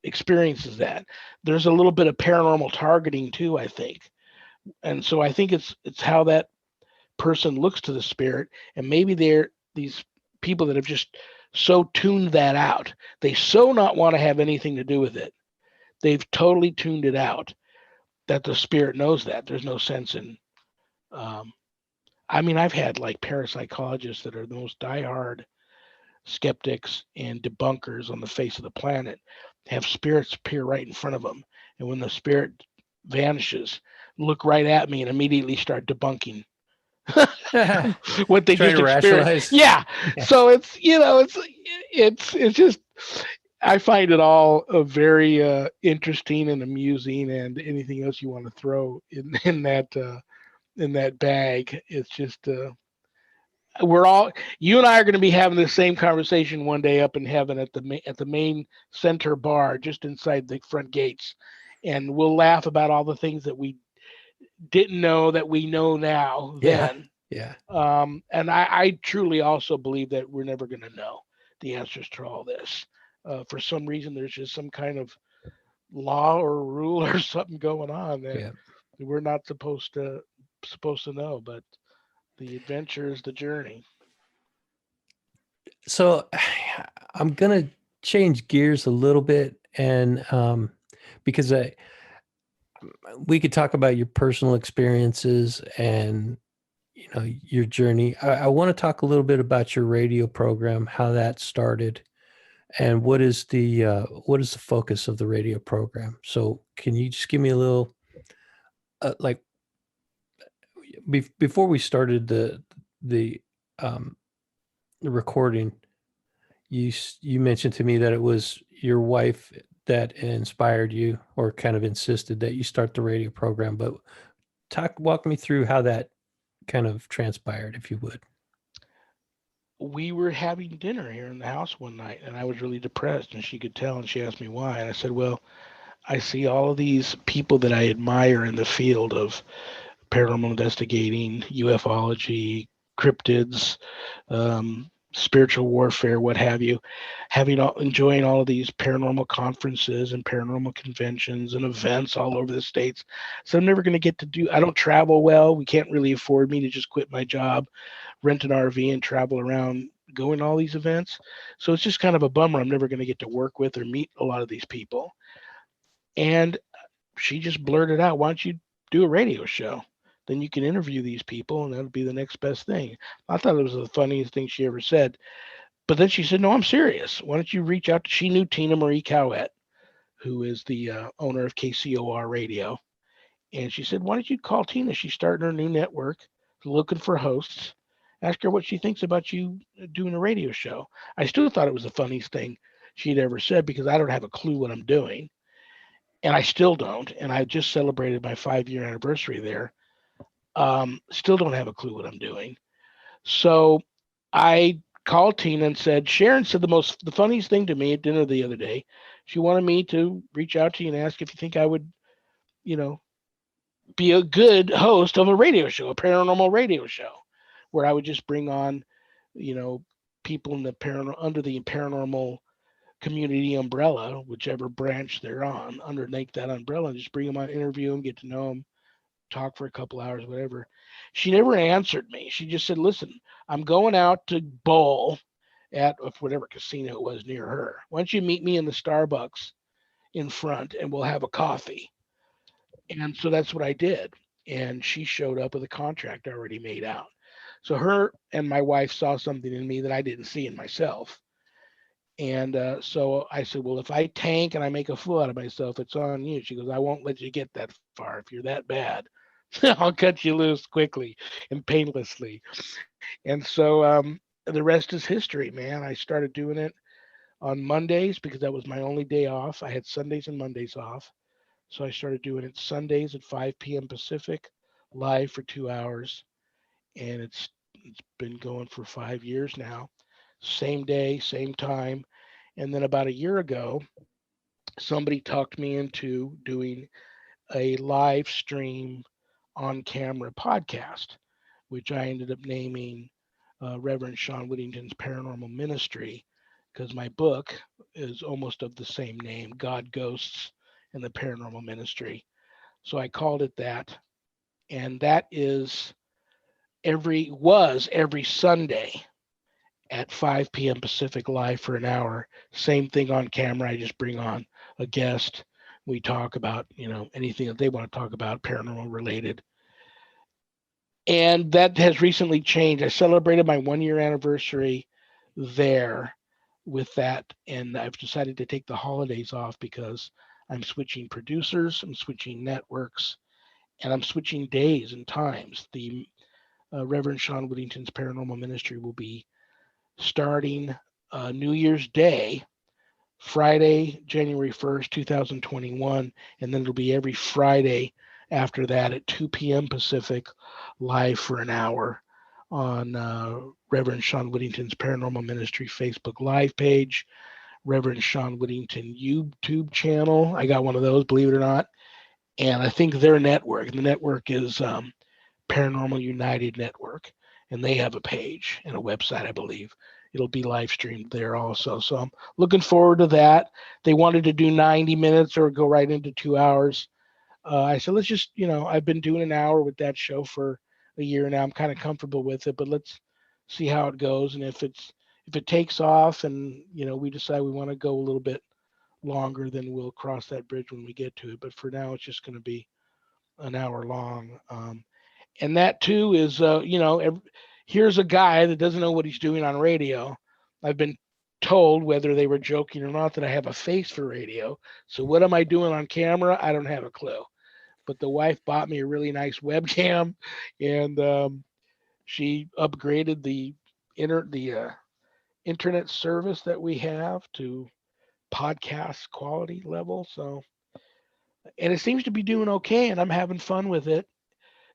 experiences that. There's a little bit of paranormal targeting too, I think. And so I think it's how that person looks to the spirit, and maybe they're these people that have just so tuned that out. They so not want to have anything to do with it. They've totally tuned it out that the spirit knows that there's no sense in um, I mean, I've had like parapsychologists that are the most diehard skeptics and debunkers on the face of the planet have spirits appear right in front of them, and when the spirit vanishes, look right at me and immediately start debunking what they Trying just to experienced. rationalize. Yeah, Yeah. so it's just I find it all very interesting and amusing, and anything else you want to throw in that bag. It's just we're all you and I are going to be having the same conversation one day up in heaven at the main center bar just inside the front gates, and we'll laugh about all the things that we didn't know that we know now Yeah. then. Yeah. And I truly also believe that we're never going to know the answers to all this. For some reason, there's just some kind of law or rule or something going on that Yeah. we're not supposed to know. But the adventure is the journey. So I'm gonna change gears a little bit, and because we could talk about your personal experiences and your journey. I want to talk a little bit about your radio program, how that started, and what is the focus of the radio program. So can you just give me a little like before we started the um, the recording? You mentioned to me that it was your wife that inspired you or kind of insisted that you start the radio program, but walk me through how that kind of transpired, if you would. We were having dinner here in the house one night, and I was really depressed, and she could tell, and she asked me why, and I said, "Well, I see all of these people that I admire in the field of paranormal investigating, ufology, cryptids, spiritual warfare, what have you, enjoying all of these paranormal conferences and paranormal conventions and events all over the states. So I'm never going to get to do. I don't travel well. We can't really afford me to just quit my job, rent an RV, and travel around." Going to all these events. So it's just kind of a bummer. I'm never going to get to work with or meet a lot of these people. And she just blurted out, "Why don't you do a radio show? Then you can interview these people, and that'll be the next best thing." I thought it was the funniest thing she ever said. But then she said, "No, I'm serious. Why don't you reach out to?" She knew Tina Marie Cowett, who is the owner of KCOR Radio, And she said, "Why don't you call Tina? She's starting her new network, looking for hosts. Ask her what she thinks about you doing a radio show." I still thought it was the funniest thing she'd ever said because I don't have a clue what I'm doing, and I still don't. And I just celebrated my 5-year anniversary there. Still don't have a clue what I'm doing. So I called Tina and said, Sharon said the funniest thing to me at dinner the other day. She wanted me to reach out to you and ask if you think I would, you know, be a good host of a radio show, a paranormal radio show, where I would just bring on, you know, people in the under the paranormal community umbrella, whichever branch they're on, underneath that umbrella, and just bring them on, interview them, get to know them, talk for a couple hours, whatever. She never answered me. She just said, "Listen, I'm going out to bowl at whatever casino it was near her. Why don't you meet me in the Starbucks in front and we'll have a coffee?" And so that's what I did. And she showed up with a contract already made out. So her and my wife saw something in me that I didn't see in myself. And so I said, "Well, if I tank and I make a fool out of myself, it's on you." She goes, "I won't let you get that far. If you're that bad, I'll cut you loose quickly and painlessly." And so the rest is history, man. I started doing it on Mondays because that was my only day off. I had Sundays and Mondays off. So I started doing it Sundays at 5 p.m. Pacific, live for 2 hours. And it's been going for 5 years now. Same day, same time. And then about a year ago, somebody talked me into doing a live stream on camera podcast, which I ended up naming Reverend Shawn Whittington's Paranormal Ministry, because my book is almost of the same name, God, Ghosts, and the Paranormal Ministry. So I called it that. And that is every Sunday at 5 p.m. Pacific live for an hour. Same thing on camera. I just bring on a guest. We talk about, anything that they want to talk about, paranormal related. And that has recently changed. I celebrated my 1 year anniversary there with that. And I've decided to take the holidays off because I'm switching producers, I'm switching networks, and I'm switching days and times. The Reverend Shawn Whittington's Paranormal Ministry will be starting New Year's Day, Friday, January 1st, 2021, and then it'll be every Friday after that at 2 p.m. Pacific, live for an hour on Reverend Shawn Whittington's Paranormal Ministry Facebook Live page, Reverend Shawn Whittington YouTube channel. I got one of those, believe it or not. And I think their network, the network is Paranormal United Network, and they have a page and a website, I believe. It'll be live streamed there also. So I'm looking forward to that. They wanted to do 90 minutes or go right into 2 hours. I said, let's just, I've been doing an hour with that show for a year now. I'm kind of comfortable with it, but let's see how it goes. And if it takes off and, we decide we want to go a little bit longer, then we'll cross that bridge when we get to it. But for now, it's just going to be an hour long. And that too is, here's a guy that doesn't know what he's doing on radio. I've been told, whether they were joking or not, that I have a face for radio. So what am I doing on camera? I don't have a clue. But the wife bought me a really nice webcam, and she upgraded the internet service that we have to podcast quality level. So, and it seems to be doing okay, and I'm having fun with it.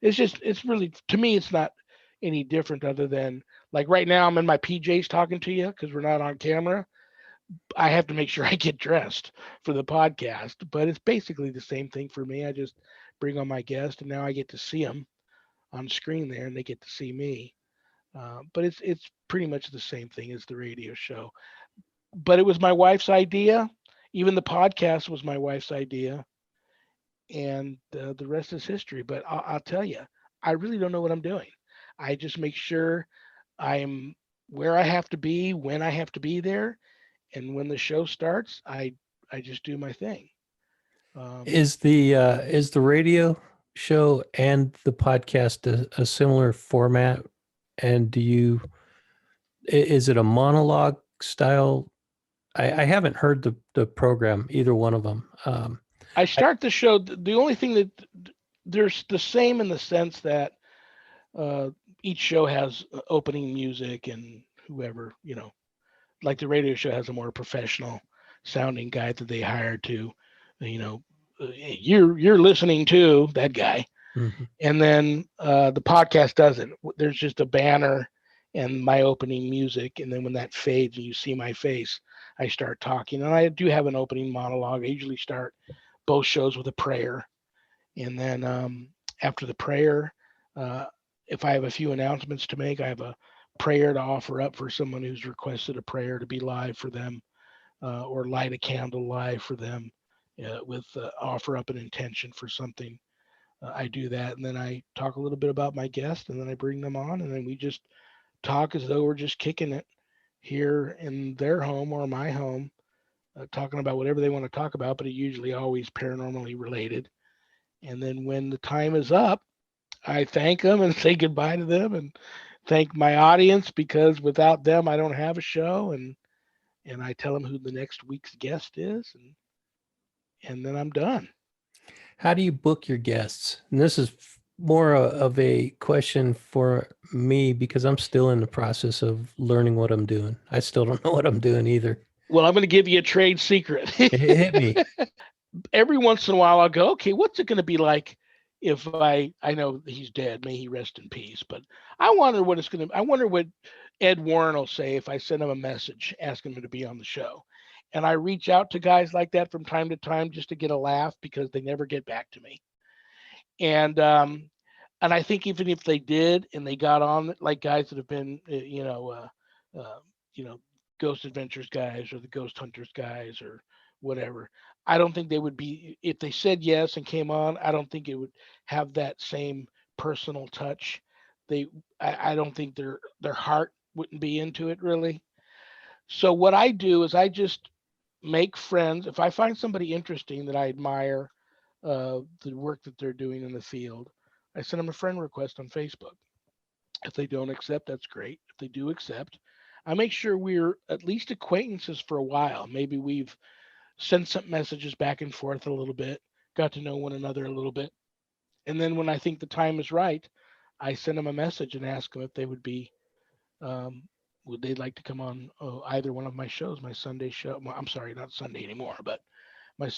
It's really, to me, it's not any different other than, like, right now I'm in my PJs talking to you because we're not on camera. I have to make sure I get dressed for the podcast, but it's basically the same thing for me. I just bring on my guest, and now I get to see them on screen there, and they get to see me. But it's pretty much the same thing as the radio show. But it was my wife's idea. Even the podcast was my wife's idea, and the rest is history. But I'll tell you, I really don't know what I'm doing. I just make sure I'm where I have to be when I have to be there, and when the show starts, I just do my thing. Um, Is the radio show and the podcast a similar format? And is it a monologue style? I haven't heard the program, either one of them. I I, start the show. The only thing there's the same in the sense that uh, each show has opening music and whoever, like the radio show has a more professional sounding guy that they hire to, you know, you're listening to that guy, Mm-hmm. and then the podcast doesn't. There's just a banner and my opening music, and then when that fades and you see my face, I start talking, and I do have an opening monologue. I usually start both shows with a prayer, and then after the prayer, uh, if I have a few announcements to make, I have a prayer to offer up for someone who's requested a prayer to be live for them, or light a candle live for them, with offer up an intention for something. I do that, and then I talk a little bit about my guest, and then I bring them on, and then we just talk as though we're just kicking it here in their home or my home, talking about whatever they want to talk about, but it usually always paranormally related. And then when the time is up, I thank them and say goodbye to them and thank my audience, because without them, I don't have a show. And I tell them who the next week's guest is, and then I'm done. How do you book your guests? And this is more of a question for me because I'm still in the process of learning what I'm doing. I still don't know what I'm doing either. Well, I'm going to give you a trade secret. Hit me. Every once in a while, I'll go, okay, what's it going to be like if I know he's dead, may he rest in peace. But I wonder what Ed Warren will say if I send him a message asking him to be on the show. And I reach out to guys like that from time to time just to get a laugh, because they never get back to me. And and I think even if they did and they got on, like guys that have been, you know, Ghost Adventures guys or the Ghost Hunters guys or whatever, I don't think they would be, if they said yes and came on. I don't think it would have that same personal touch. They, I don't think their heart wouldn't be into it really. So what I do is I just make friends. If I find somebody interesting that I admire, the work that they're doing in the field, I send them a friend request on Facebook. If they don't accept, that's great. If they do accept, I make sure we're at least acquaintances for a while. Maybe we've sent some messages back and forth a little bit, got to know one another a little bit. And then when I think the time is right, I send them a message and ask them if they um, would they like to come on either one of my shows, my Sunday show. Well, I'm sorry, not Sunday anymore, but my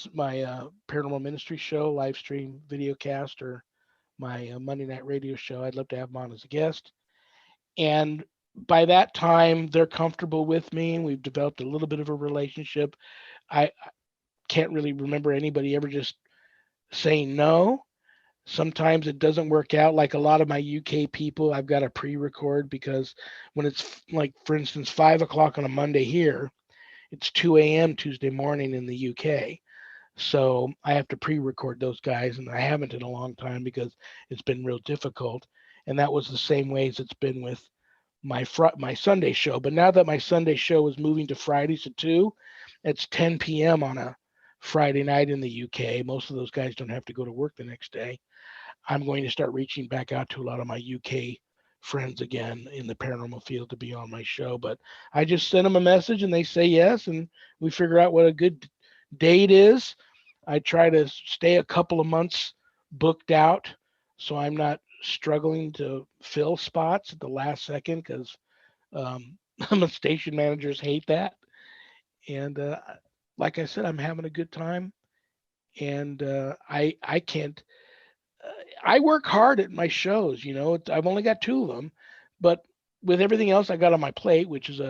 paranormal ministry show, live stream video cast, or my Monday night radio show. I'd love to have them on as a guest. And by that time, they're comfortable with me, and we've developed a little bit of a relationship. I can't really remember anybody ever just saying no. Sometimes it doesn't work out. Like a lot of my UK people, I've got to pre-record, because when it's like, for instance, 5 o'clock on a Monday here, it's 2 a.m. Tuesday morning in the UK. So I have to pre-record those guys, and I haven't in a long time because it's been real difficult. And that was the same way as it's been with my Sunday show. But now that my Sunday show is moving to Fridays at 2, it's 10 p.m. on a Friday night in the UK. Most of those guys don't have to go to work the next day. I'm going to start reaching back out to a lot of my UK friends again in the paranormal field to be on my show. But I just send them a message and they say yes, and we figure out what a good date is. I try to stay a couple of months booked out so I'm not struggling to fill spots at the last second, because um, station managers hate that. And like I said, I'm having a good time, and I can't. I work hard at my shows. I've only got two of them, but with everything else I got on my plate, which is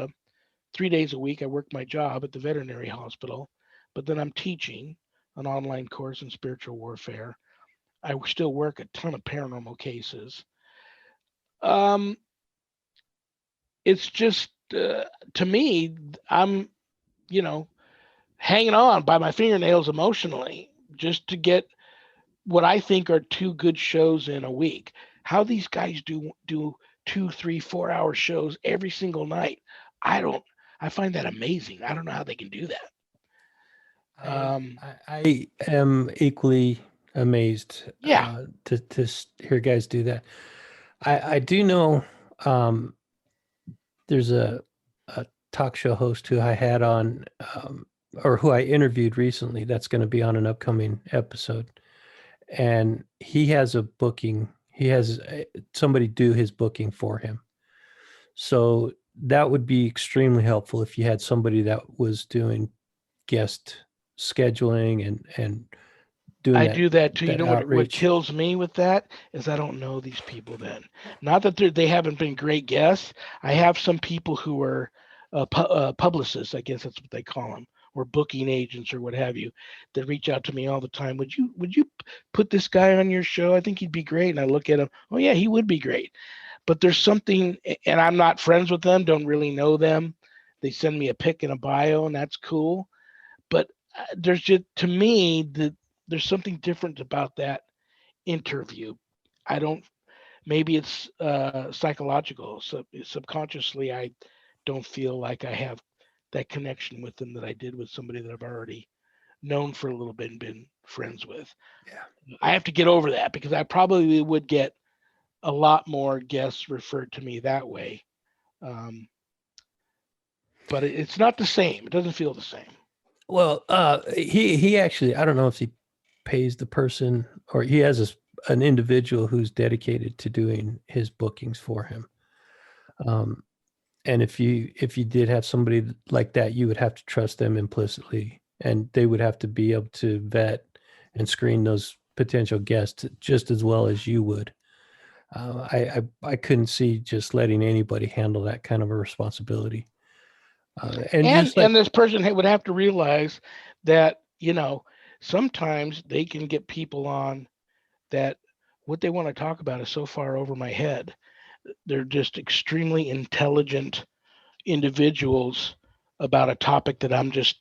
3 days a week, I work my job at the veterinary hospital, but then I'm teaching an online course in spiritual warfare. I still work a ton of paranormal cases. Um, it's just to me, I'm you know hanging on by my fingernails emotionally just to get what I think are two good shows in a week. How these guys do 2, 3, 4 hour shows every single night, I don't. I find that amazing. I don't know how they can do that. I Um, I am equally amazed yeah, to hear guys do that. I do know there's a talk show host who I had on or who I interviewed recently that's going to be on an upcoming episode. and he has a booking. He has somebody do his booking for him. So that would be extremely helpful if you had somebody that was doing guest scheduling and doing I do that too. You that know what outreach. kills me with that is I don't know these people then. Not that they haven't been great guests. I have some people who are publicists, I guess that's what they call them, or booking agents or what have you, that reach out to me all the time. Would you put this guy on your show? I think he'd be great. And I look at him. Oh yeah, he would be great. But there's something, and I'm not friends with them. Don't really know them. They send me a pic and a bio, and that's cool. But there's just, to me, there's something different about that interview. I don't. Maybe it's psychological. So subconsciously, I don't feel like I have that connection with them that I did with somebody that I've already known for a little bit and been friends with. Yeah. I have to get over that because I probably would get a lot more guests referred to me that way. Um, but it's not the same. It doesn't feel the same. Well, he actually, I don't know if he pays the person or he has an individual who's dedicated to doing his bookings for him. Um, and if you did have somebody like that, you would have to trust them implicitly, and they would have to be able to vet and screen those potential guests just as well as you would. I couldn't see just letting anybody handle that kind of a responsibility. And and just like, and this person would have to realize that sometimes they can get people on that what they want to talk about is so far over my head. They're just extremely intelligent individuals about a topic that I'm just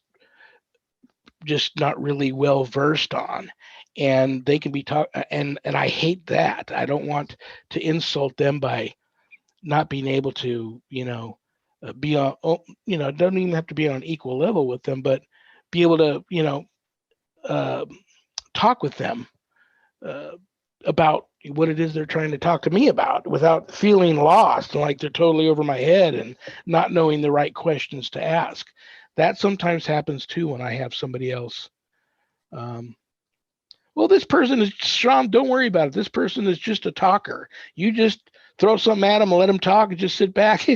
not really well versed on, and they can be talk and I hate that. I don't want to insult them by not being able to be on, it doesn't even have to be on an equal level with them, but be able to uh, talk with them uh, about what it is they're trying to talk to me about without feeling lost and like they're totally over my head and not knowing the right questions to ask. That sometimes happens too when I have somebody else. Um, well, this person is Shawn. Don't worry about it. This person is just a talker. You just throw something at them and let them talk and just sit back.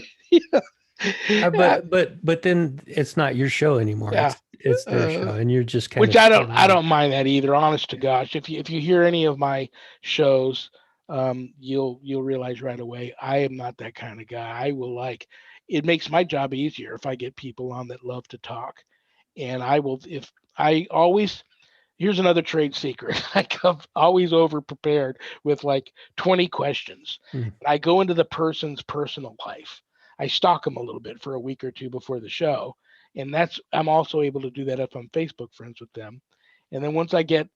Yeah, but then it's not your show anymore. yeah. It's their Uh, show, and you're just kind which of filling I in. don't mind that either. Honest to gosh, if you hear any of my shows, you'll realize right away I am not that kind of guy. I will like it makes my job easier if I get people on that love to talk, and I will if I always here's another trade secret. I come always over prepared with like 20 questions. Mm. And I go into the person's personal life. I stalk them a little bit for a week or two before the show. And I'm also able to do that if I'm Facebook friends with them. And then once I get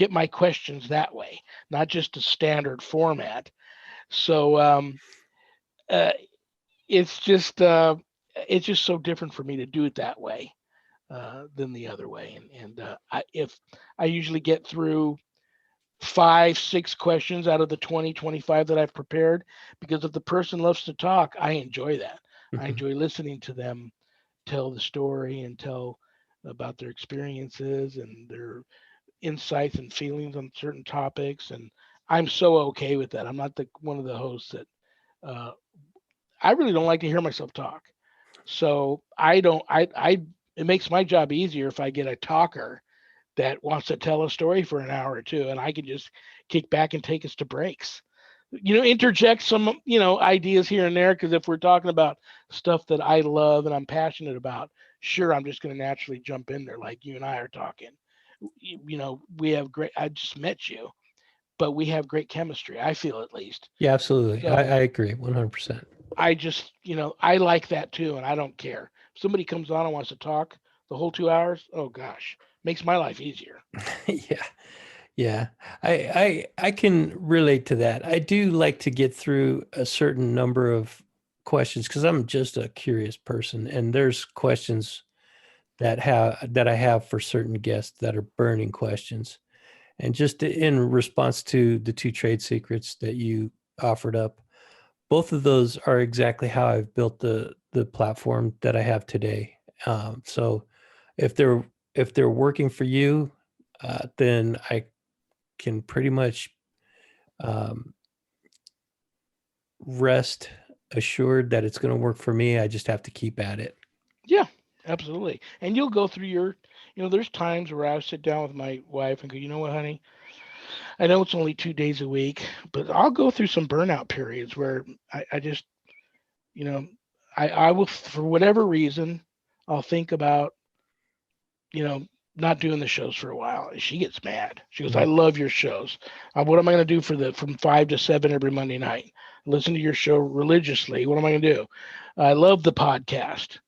my questions that way, not just a standard format. So uh, it's just uh, it's just so different for me to do it that way than the other way. If I usually get through 5, 6 questions out of the 20, 25 that I've prepared, because if the person loves to talk, I enjoy that. I Mhm. enjoy listening to them tell the story and tell about their experiences and their insights and feelings on certain topics. And I'm so okay with that. I'm not the one of the hosts that uh, I really don't like to hear myself talk. So I don't. I it makes my job easier if I get a talker that wants to tell a story for an hour or two, and I can just kick back and take us to breaks. Interject some ideas here and there because if we're talking about stuff that I love and I'm passionate about, sure, I'm just going to naturally jump in there like you and I are talking. We have great. I just met you, but we have great chemistry. I feel at least. Yeah, absolutely. I So agree 100%. I just, I like that too, and I don't care. If somebody comes on and wants to talk the whole 2 hours, oh gosh, makes my life easier. Yeah. Yeah. I can relate to that. I do like to get through a certain number of questions because I'm just a curious person, and there's questions that I have for certain guests that are burning questions. And just in response to the two trade secrets that you offered up, both of those are exactly how I've built the platform that I have today. So if they're working for you, then can pretty much um, rest assured that it's going to work for me. I just have to keep at it. Yeah, absolutely. And you'll go through there's times where I sit down with my wife and go, you know what, honey, I know it's only 2 days a week, but I'll go through some burnout periods where I just, you know, I will, for whatever reason, I'll think about, you know, not doing the shows for a while. And she gets mad. She goes, I Mm. love your shows. What am I going to do from 5 to 7 every Monday night? Listen to your show religiously. What am I going to do? I love the podcast.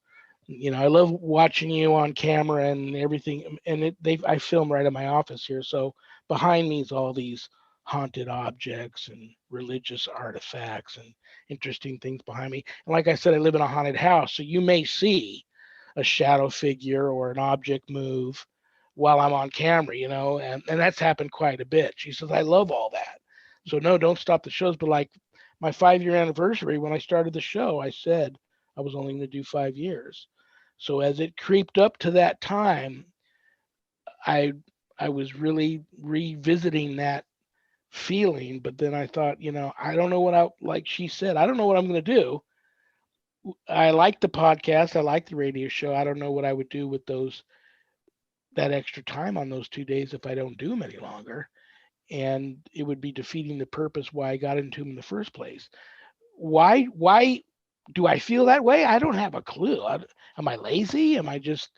I love watching you on camera and everything. And I film right in my office here. So behind me is all these haunted objects and religious artifacts and interesting things behind me. And like I said, I live in a haunted house. So you may see a shadow figure or an object move while I'm on camera, and that's happened quite a bit. She says, I love all that. So no, don't stop the shows. But like my 5 year anniversary, when I started the show, I said I was only going to do 5 years. So as it creeped up to that time, I I was really revisiting that feeling. But then I thought, I don't know like she said, I don't know what I'm going to do. I like the podcast. I like the radio show. I don't know what I would do with that extra time on those 2 days if I don't do them any longer. And it would be defeating the purpose why I got into them in the first place. Why do I feel that way? I don't have a clue. Am I lazy? Am I just,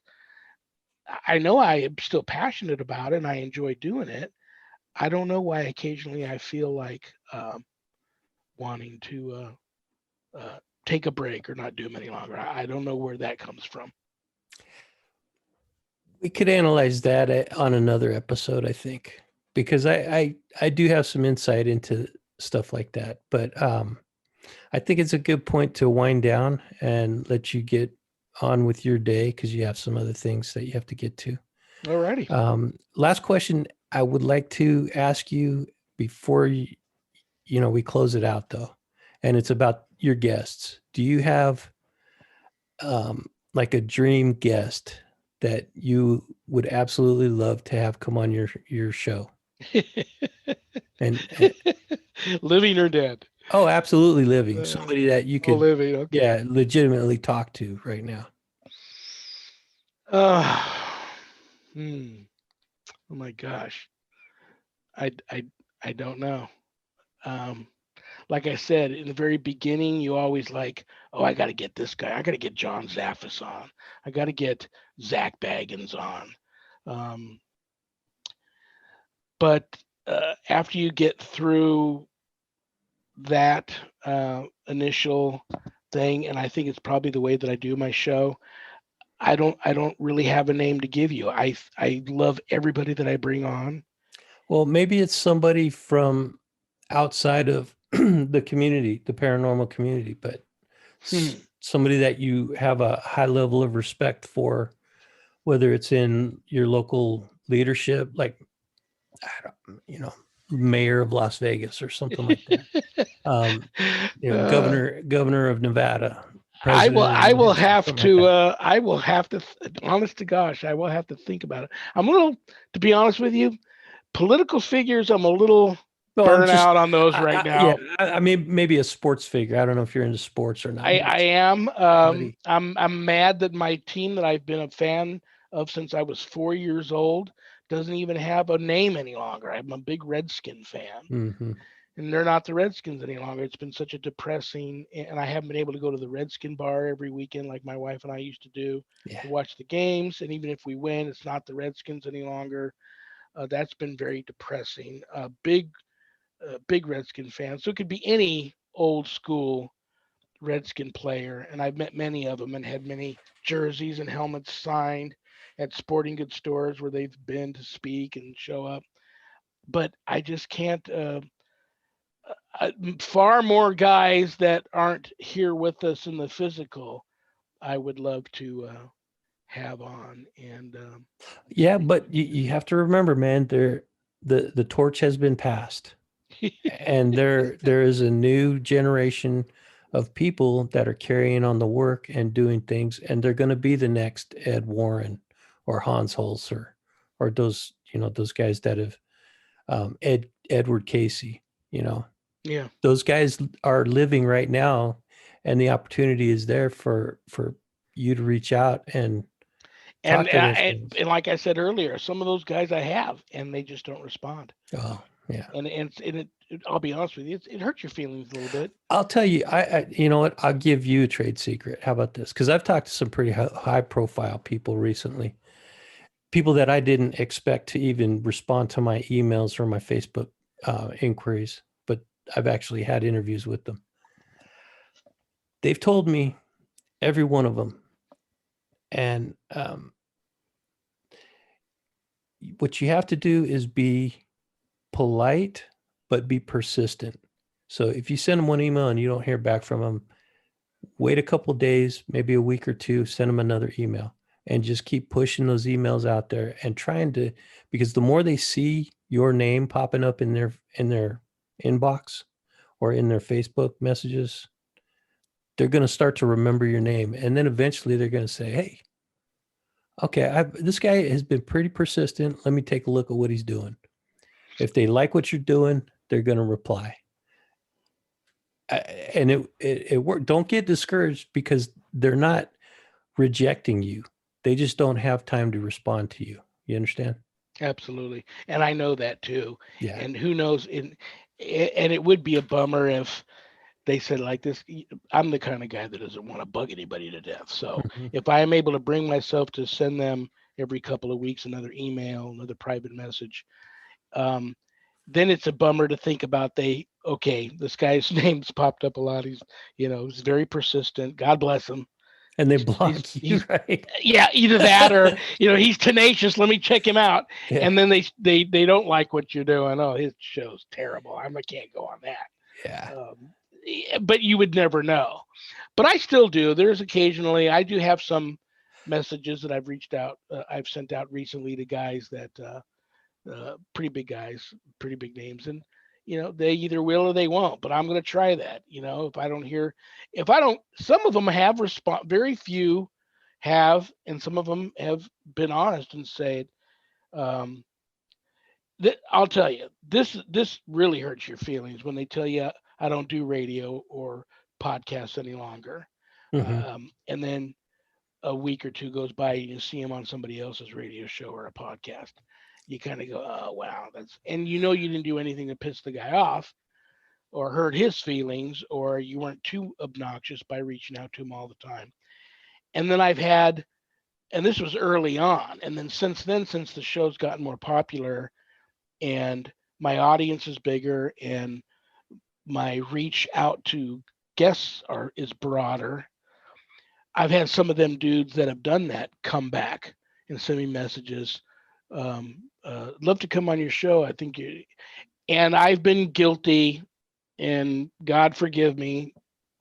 I know I am still passionate about it and I enjoy doing it. I don't know why occasionally I feel like wanting to take a break or not do them any longer. I don't know where that comes from. We could analyze that on another episode, I think, because I do have some insight into stuff like that. But I think it's a good point to wind down and let you get on with your day because you have some other things that you have to get to. Alrighty. Last question I would like to ask you before we close it out though, and it's about your guests. Do you have like a dream guest that you would absolutely love to have come on your show? And Living or dead? oh, absolutely living. Uh, Somebody that you oh, could, living. Okay. yeah, legitimately talk to right now. Uh, hmm. Oh my gosh. I I don't know. Um, like I said in the very beginning, you always like, oh, I got to get this guy. I got to get John Zaffis on. I got to get Zach Baggins on. Um, but after you get through that initial thing, and I think it's probably the way that I do my show. I don't really have a name to give you. I love everybody that I bring on. Well, maybe it's somebody from outside of the community, the paranormal community, but Hmm. somebody that you have a high level of respect for, whether it's in your local leadership, like, I don't, mayor of Las Vegas or something like that. Um, uh, governor of Nevada, I will president of I New will Hampshire, have something like to that. I will have to honest to gosh, I will have to think about it. I'm a little to be honest with you, political figures, I'm a little No, I'm just, burnout on those right yeah, now. I mean, maybe a sports figure. I don't know if you're into sports or not, I but am. somebody. I'm mad that my team that I've been a fan of since I was 4 years old doesn't even have a name any longer. I'm a big Redskin fan, Mm-hmm. and they're not the Redskins any longer. It's been such a depressing, and I haven't been able to go to the Redskin bar every weekend like my wife and I used to do Yeah. to watch the games. And even if we win, it's not the Redskins any longer. That's been very depressing. Big Redskin fan. So it could be any old school Redskin player, and I've met many of them and had many jerseys and helmets signed at sporting goods stores where they've been to speak and show up. But I just can't. Far more guys that aren't here with us in the physical, I would love to have on. And Yeah, but you have to remember, man, the torch has been passed. And there is a new generation of people that are carrying on the work and doing things, and they're going to be the next Ed Warren or Hans Holzer or those guys that have Edward Casey, you know, Yeah. those guys are living right now, and the opportunity is there for you to reach out and And, talk to those and guys. and like I said earlier, some of those guys I have, and they just don't respond. Oh, yeah. I'll be honest with you, it hurts your feelings a little bit. I'll tell you, you know what? I'll give you a trade secret. How about this? Because I've talked to some pretty high profile people recently, people that I didn't expect to even respond to my emails or my Facebook inquiries, but I've actually had interviews with them. They've told me, every one of them, and what you have to do is be polite, but be persistent. So if you send them one email and you don't hear back from them, wait a couple of days, maybe a week or two, send them another email and just keep pushing those emails out there and trying to, because the more they see your name popping up in their inbox or in their Facebook messages, they're going to start to remember your name. And then eventually they're going to say, hey, okay, this guy has been pretty persistent. Let me take a look at what he's doing. If they like what you're doing, they're going to reply. And it worked. Don't get discouraged because they're not rejecting you. They just don't have time to respond to you. You understand? Absolutely. And I know that too. Yeah. And who knows, and it would be a bummer if they said like this. I'm the kind of guy that doesn't want to bug anybody to death. So Mhm. if I am able to bring myself to send them every couple of weeks another email, another private message, um, then it's a bummer to think about. Okay, this guy's name's popped up a lot. He's very persistent. God bless him. And they He's block you, he's right? yeah, either that or he's tenacious. Let me check him out. Yeah. And then they don't like what you're doing. Oh, his show's terrible. I can't go on that. Yeah. But you would never know. But I still do. There's occasionally I do have some messages that I've sent out recently to guys that pretty big guys, pretty big names, and they either will or they won't. But I'm going to try that. If I don't, some of them have very few have, and some of them have been honest and said, um, I'll tell you, this really hurts your feelings when they tell you I don't do radio or podcasts any longer, Hmm. and then a week or two goes by and you see him on somebody else's radio show or a podcast. You kind of go, oh wow, and you didn't do anything to piss the guy off or hurt his feelings, or you weren't too obnoxious by reaching out to him all the time. And then and this was early on, and then since the show's gotten more popular and my audience is bigger and my reach out to guests is broader, I've had some of them dudes that have done that come back and send me messages. Love to come on your show. I think and I've been guilty, and God forgive me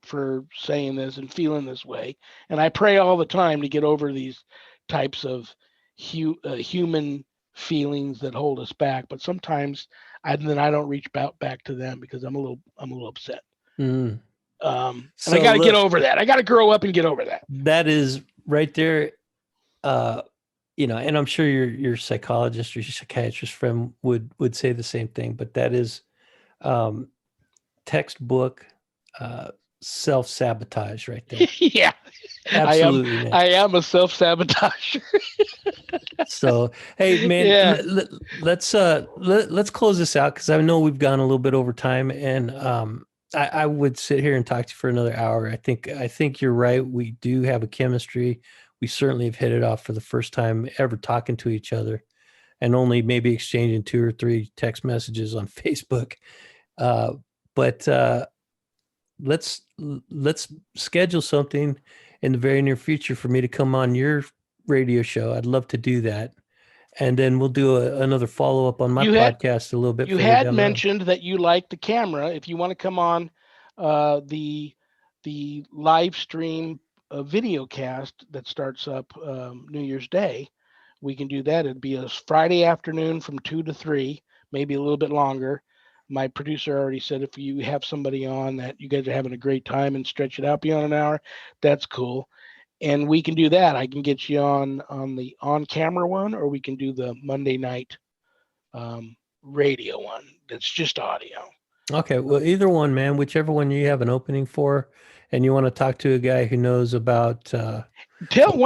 for saying this and feeling this way. And I pray all the time to get over these types of human feelings that hold us back. But sometimes then I don't reach back to them because I'm a little upset. Mm. And I So got to get look, over that. I got to grow up and get over that. that is right there. Uh, and I'm sure your psychologist or your psychiatrist friend would say the same thing, but that is um, textbook self-sabotage right there. Yeah, I am. Absolutely, man. I am a self sabotager. So, hey, man, Yeah. let's close this out because I know we've gone a little bit over time, and I would sit here and talk to you for another hour. I think you're right. We do have a chemistry. We certainly have hit it off for the first time ever talking to each other, and only maybe exchanging 2 or 3 text messages on Facebook. Uh, but let's schedule something in the very near future for me to come on your radio show. I'd love to do that. And then we'll do another follow up on my You had podcast a little bit you further had down the road. mentioned that you like the camera. If you want to come on the live stream video cast that starts up New Year's Day, we can do that. It'd be a Friday afternoon from 2 to 3, maybe a little bit longer. My producer already said if you have somebody on that you guys are having a great time and stretch it out beyond an hour, that's cool. And we can do that. I can get you on the on camera one, or we can do the Monday night radio one that's just audio. Okay, well, either one, man, whichever one you have an opening for, and you want to talk to a guy who knows about. Why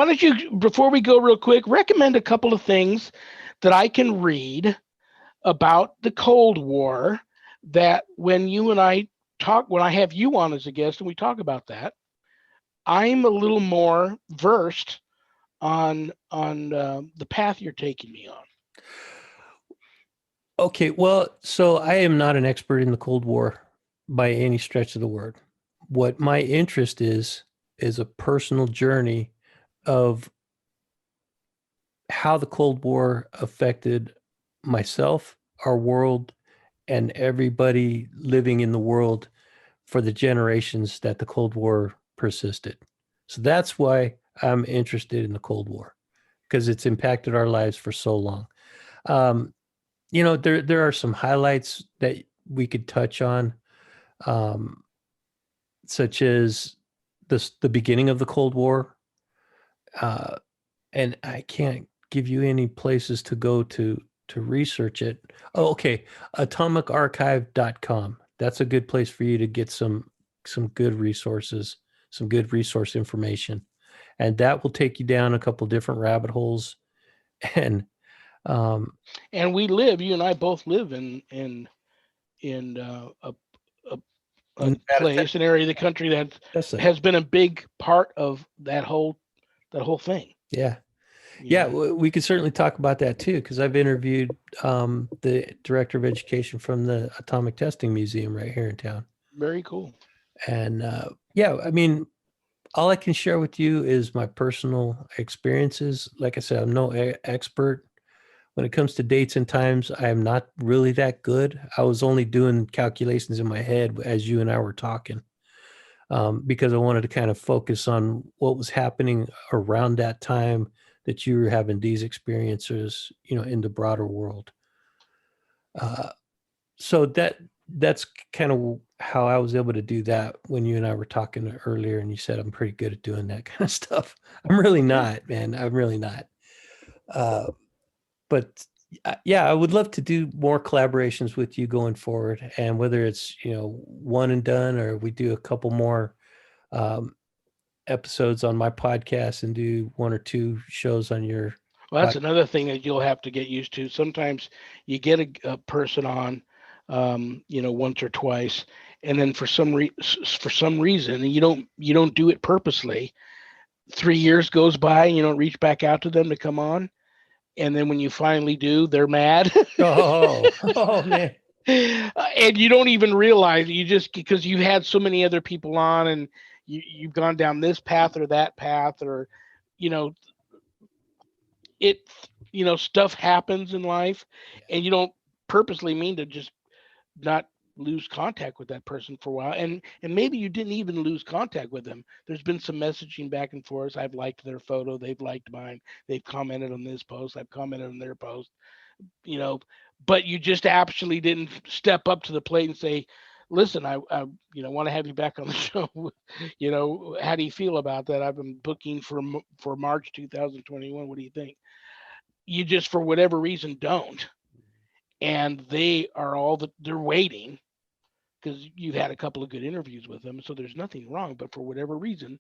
don't you, before we go real quick, recommend a couple of things that I can read about the Cold War that when you and I talk, when I have you on as a guest and we talk about that, I'm a little more versed on the path you're taking me on. Okay, well, so I am not an expert in the Cold War by any stretch of the word. What my interest is a personal journey of how the Cold War affected myself, our world, and everybody living in the world for the generations that the Cold War persisted. So that's why I'm interested in the Cold War, because it's impacted our lives for so long. Um, there are some highlights that we could touch on, um, such as the beginning of the Cold War, uh, and I can't give you any places to go to research it. Oh, okay, atomicarchive.com. That's a good place for you to get some good resources, some good resource information, and that will take you down a couple different rabbit holes. And um, And you and I both live in a a place, an area of the country that that's it. has been a big part of that whole thing. Yeah. You Yeah, know, we could certainly talk about that too, because I've interviewed the director of education from the Atomic Testing Museum right here in town. very cool. And yeah, I mean, all I can share with you is my personal experiences. Like I said, I'm no expert. When it comes to dates and times, I am not really that good. I was only doing calculations in my head as you and I were talking, because I wanted to kind of focus on what was happening around that time that you were having these experiences, in the broader world. Uh, so that's kind of how I was able to do that when you and I were talking earlier, and you said I'm pretty good at doing that kind of stuff. I'm really Okay. not, man. I'm really not. Uh, but yeah, I would love to do more collaborations with you going forward, and whether it's one and done, or we do a couple more um, episodes on my podcast and do one or two shows on your Well, pod. that's another thing that you'll have to get used to. Sometimes you get a person on, once or twice, and then for some reason, and you don't do it purposely. 3 years goes by, and you don't reach back out to them to come on, and then when you finally do, they're mad. Oh, oh man. And you don't even realize it. You just because you've had so many other people on, and you've gone down this path or that path, or you know it stuff happens in life, and you don't purposely mean to just not lose contact with that person for a while, and maybe you didn't even lose contact with them. There's been some messaging back and forth. I've liked their photo, they've liked mine, they've commented on this post, I've commented on their post, you know, but you just actually didn't step up to the plate and say, listen, I want to have you back on the show. How do you feel about that? I've been booking for March 2021. What do you think? You just, for whatever reason, don't. And they're waiting because you've had a couple of good interviews with them. So there's nothing wrong. But for whatever reason,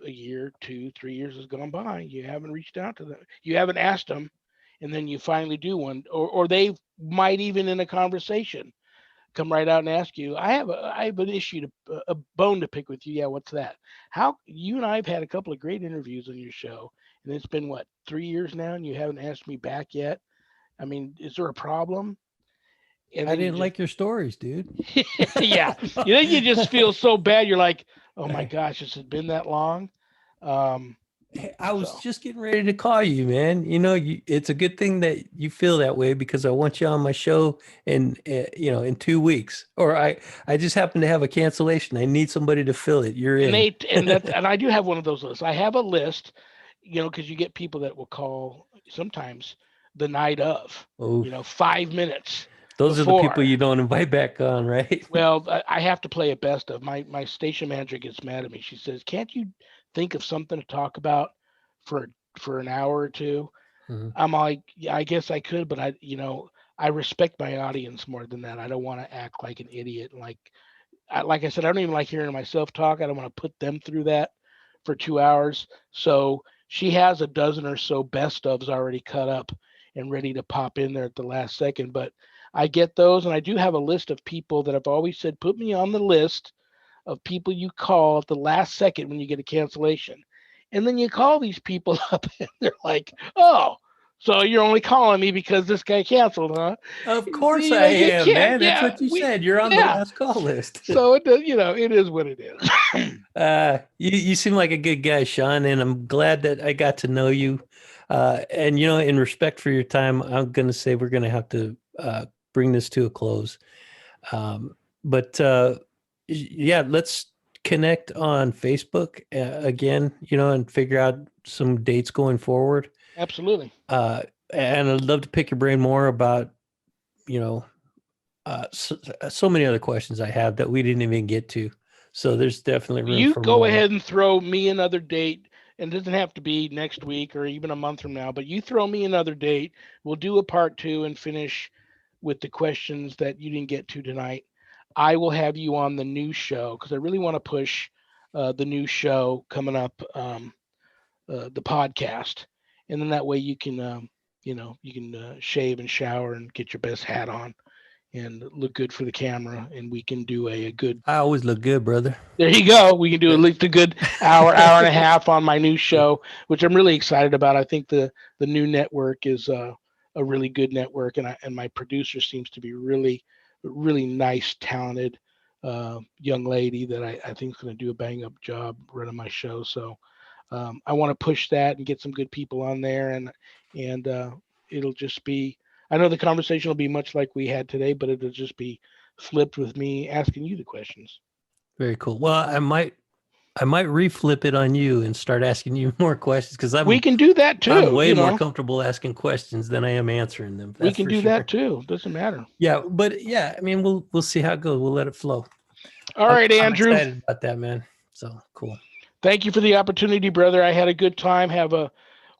a year, 2, 3 years has gone by. You haven't reached out to them. You haven't asked them, and then you finally do one, or they might even in a conversation come right out and ask you, I have an issue a bone to pick with you. Yeah, what's that? How you and I have had a couple of great interviews on your show, and it's been what, 3 years now, and you haven't asked me back yet. I mean, is there a problem? And I then you didn't just, like your stories, dude. yeah, you just feel so bad. You're like, oh my gosh, this has been that long. Um, Hey, I was so just getting ready to call you, man. It's a good thing that you feel that way, because I want you on my show in 2 weeks. Or I just happen to have a cancellation. I need somebody to fill it. You're and in. and I do have one of those lists. I have a list, because you get people that will call sometimes the night of, Oh, 5 minutes those are the people before. you don't invite back on, right? Well, I have to play a best of. My station manager gets mad at me. She says, "Can't you think of something to talk about for an hour or two?" Mhm. I'm like, "Yeah, I guess I could, but I respect my audience more than that. I don't want to act like an idiot. Like I said, I don't even like hearing myself talk. I don't want to put them through that for 2 hours. So she has a dozen or so best ofs already cut up and ready to pop in there at the last second. But I get those, and I do have a list of people that have always said, put me on the list of people you call at the last second when you get a cancellation. And then you call these people up and they're like, oh, so you're only calling me because this guy canceled, huh? Of course You I know, you am, can't, man. That's what you said. You're on the yeah. last call list. So it does, it is what it is. You seem like a good guy, Shawn, and I'm glad that I got to know you. And in respect for your time, I'm going to say we're going to have to bring this to a close. But yeah, let's connect on Facebook again, and figure out some dates going forward. Absolutely. And I'd love to pick your brain more about, so many other questions I have that we didn't even get to. So there's definitely room You for go more. ahead and throw me another date, and it doesn't have to be next week or even a month from now, but you throw me another date. We'll do a part 2 and finish with the questions that you didn't get to tonight. I will have you on the new show because I really want to push the new show coming up, the podcast, and then that way you can, you can shave and shower and get your best hat on and look good for the camera, and we can do a good. I always look good, brother. There you go. We can do at least a good hour and a half on my new show, which I'm really excited about. I think the new network is a really good network, and my producer seems to be really nice, talented young lady that I think is going to do a bang up job running my show. So I want to push that and get some good people on there, and it'll just be. I know the conversation will be much like we had today, but it'll just be flipped with me asking you the questions. Very cool. Well, I might reflip it on you and start asking you more questions because We I'm can do that I'm too. way more comfortable asking questions than I am answering them. We That's can for do that sure. too. Doesn't matter. Yeah, but yeah, I mean, we'll see how it goes. We'll let it flow. All I'm, right, I'm Andrew. excited about that, man. So cool. Thank you for the opportunity, brother. I had a good time. Have a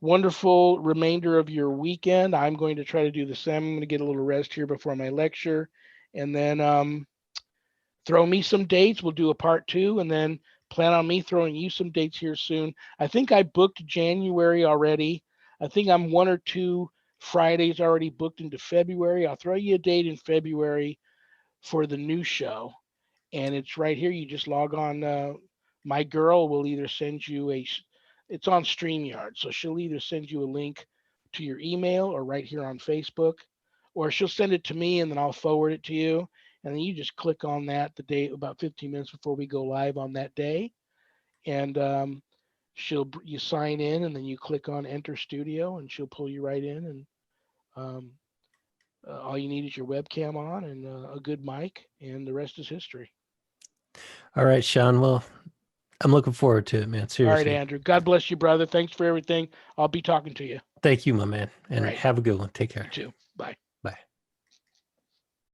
wonderful remainder of your weekend. I'm going to try to do the same. I'm going to get a little rest here before my lecture, and then throw me some dates. We'll do a part 2, and then plan on me throwing you some dates here soon. I think I booked January already. I think I'm 1 or 2 Fridays already booked into February. I'll throw you a date in February for the new show, and it's right here. You just log on. My girl will either send you it's on StreamYard, so she'll either send you a link to your email or right here on Facebook, or she'll send it to me and then I'll forward it to you. And then you just click on that the day about 15 minutes before we go live on that day, and you sign in and then you click on Enter Studio and she'll pull you right in, and um, all you need is your webcam on and a good mic, and the rest is history. All right, Shawn. Well, I'm looking forward to it, man. All right, Seriously. Andrew. God bless you, brother. Thanks for everything. I'll be talking to you. Thank you, my man. All And right. have a good one. Take You care. too. Bye. Bye.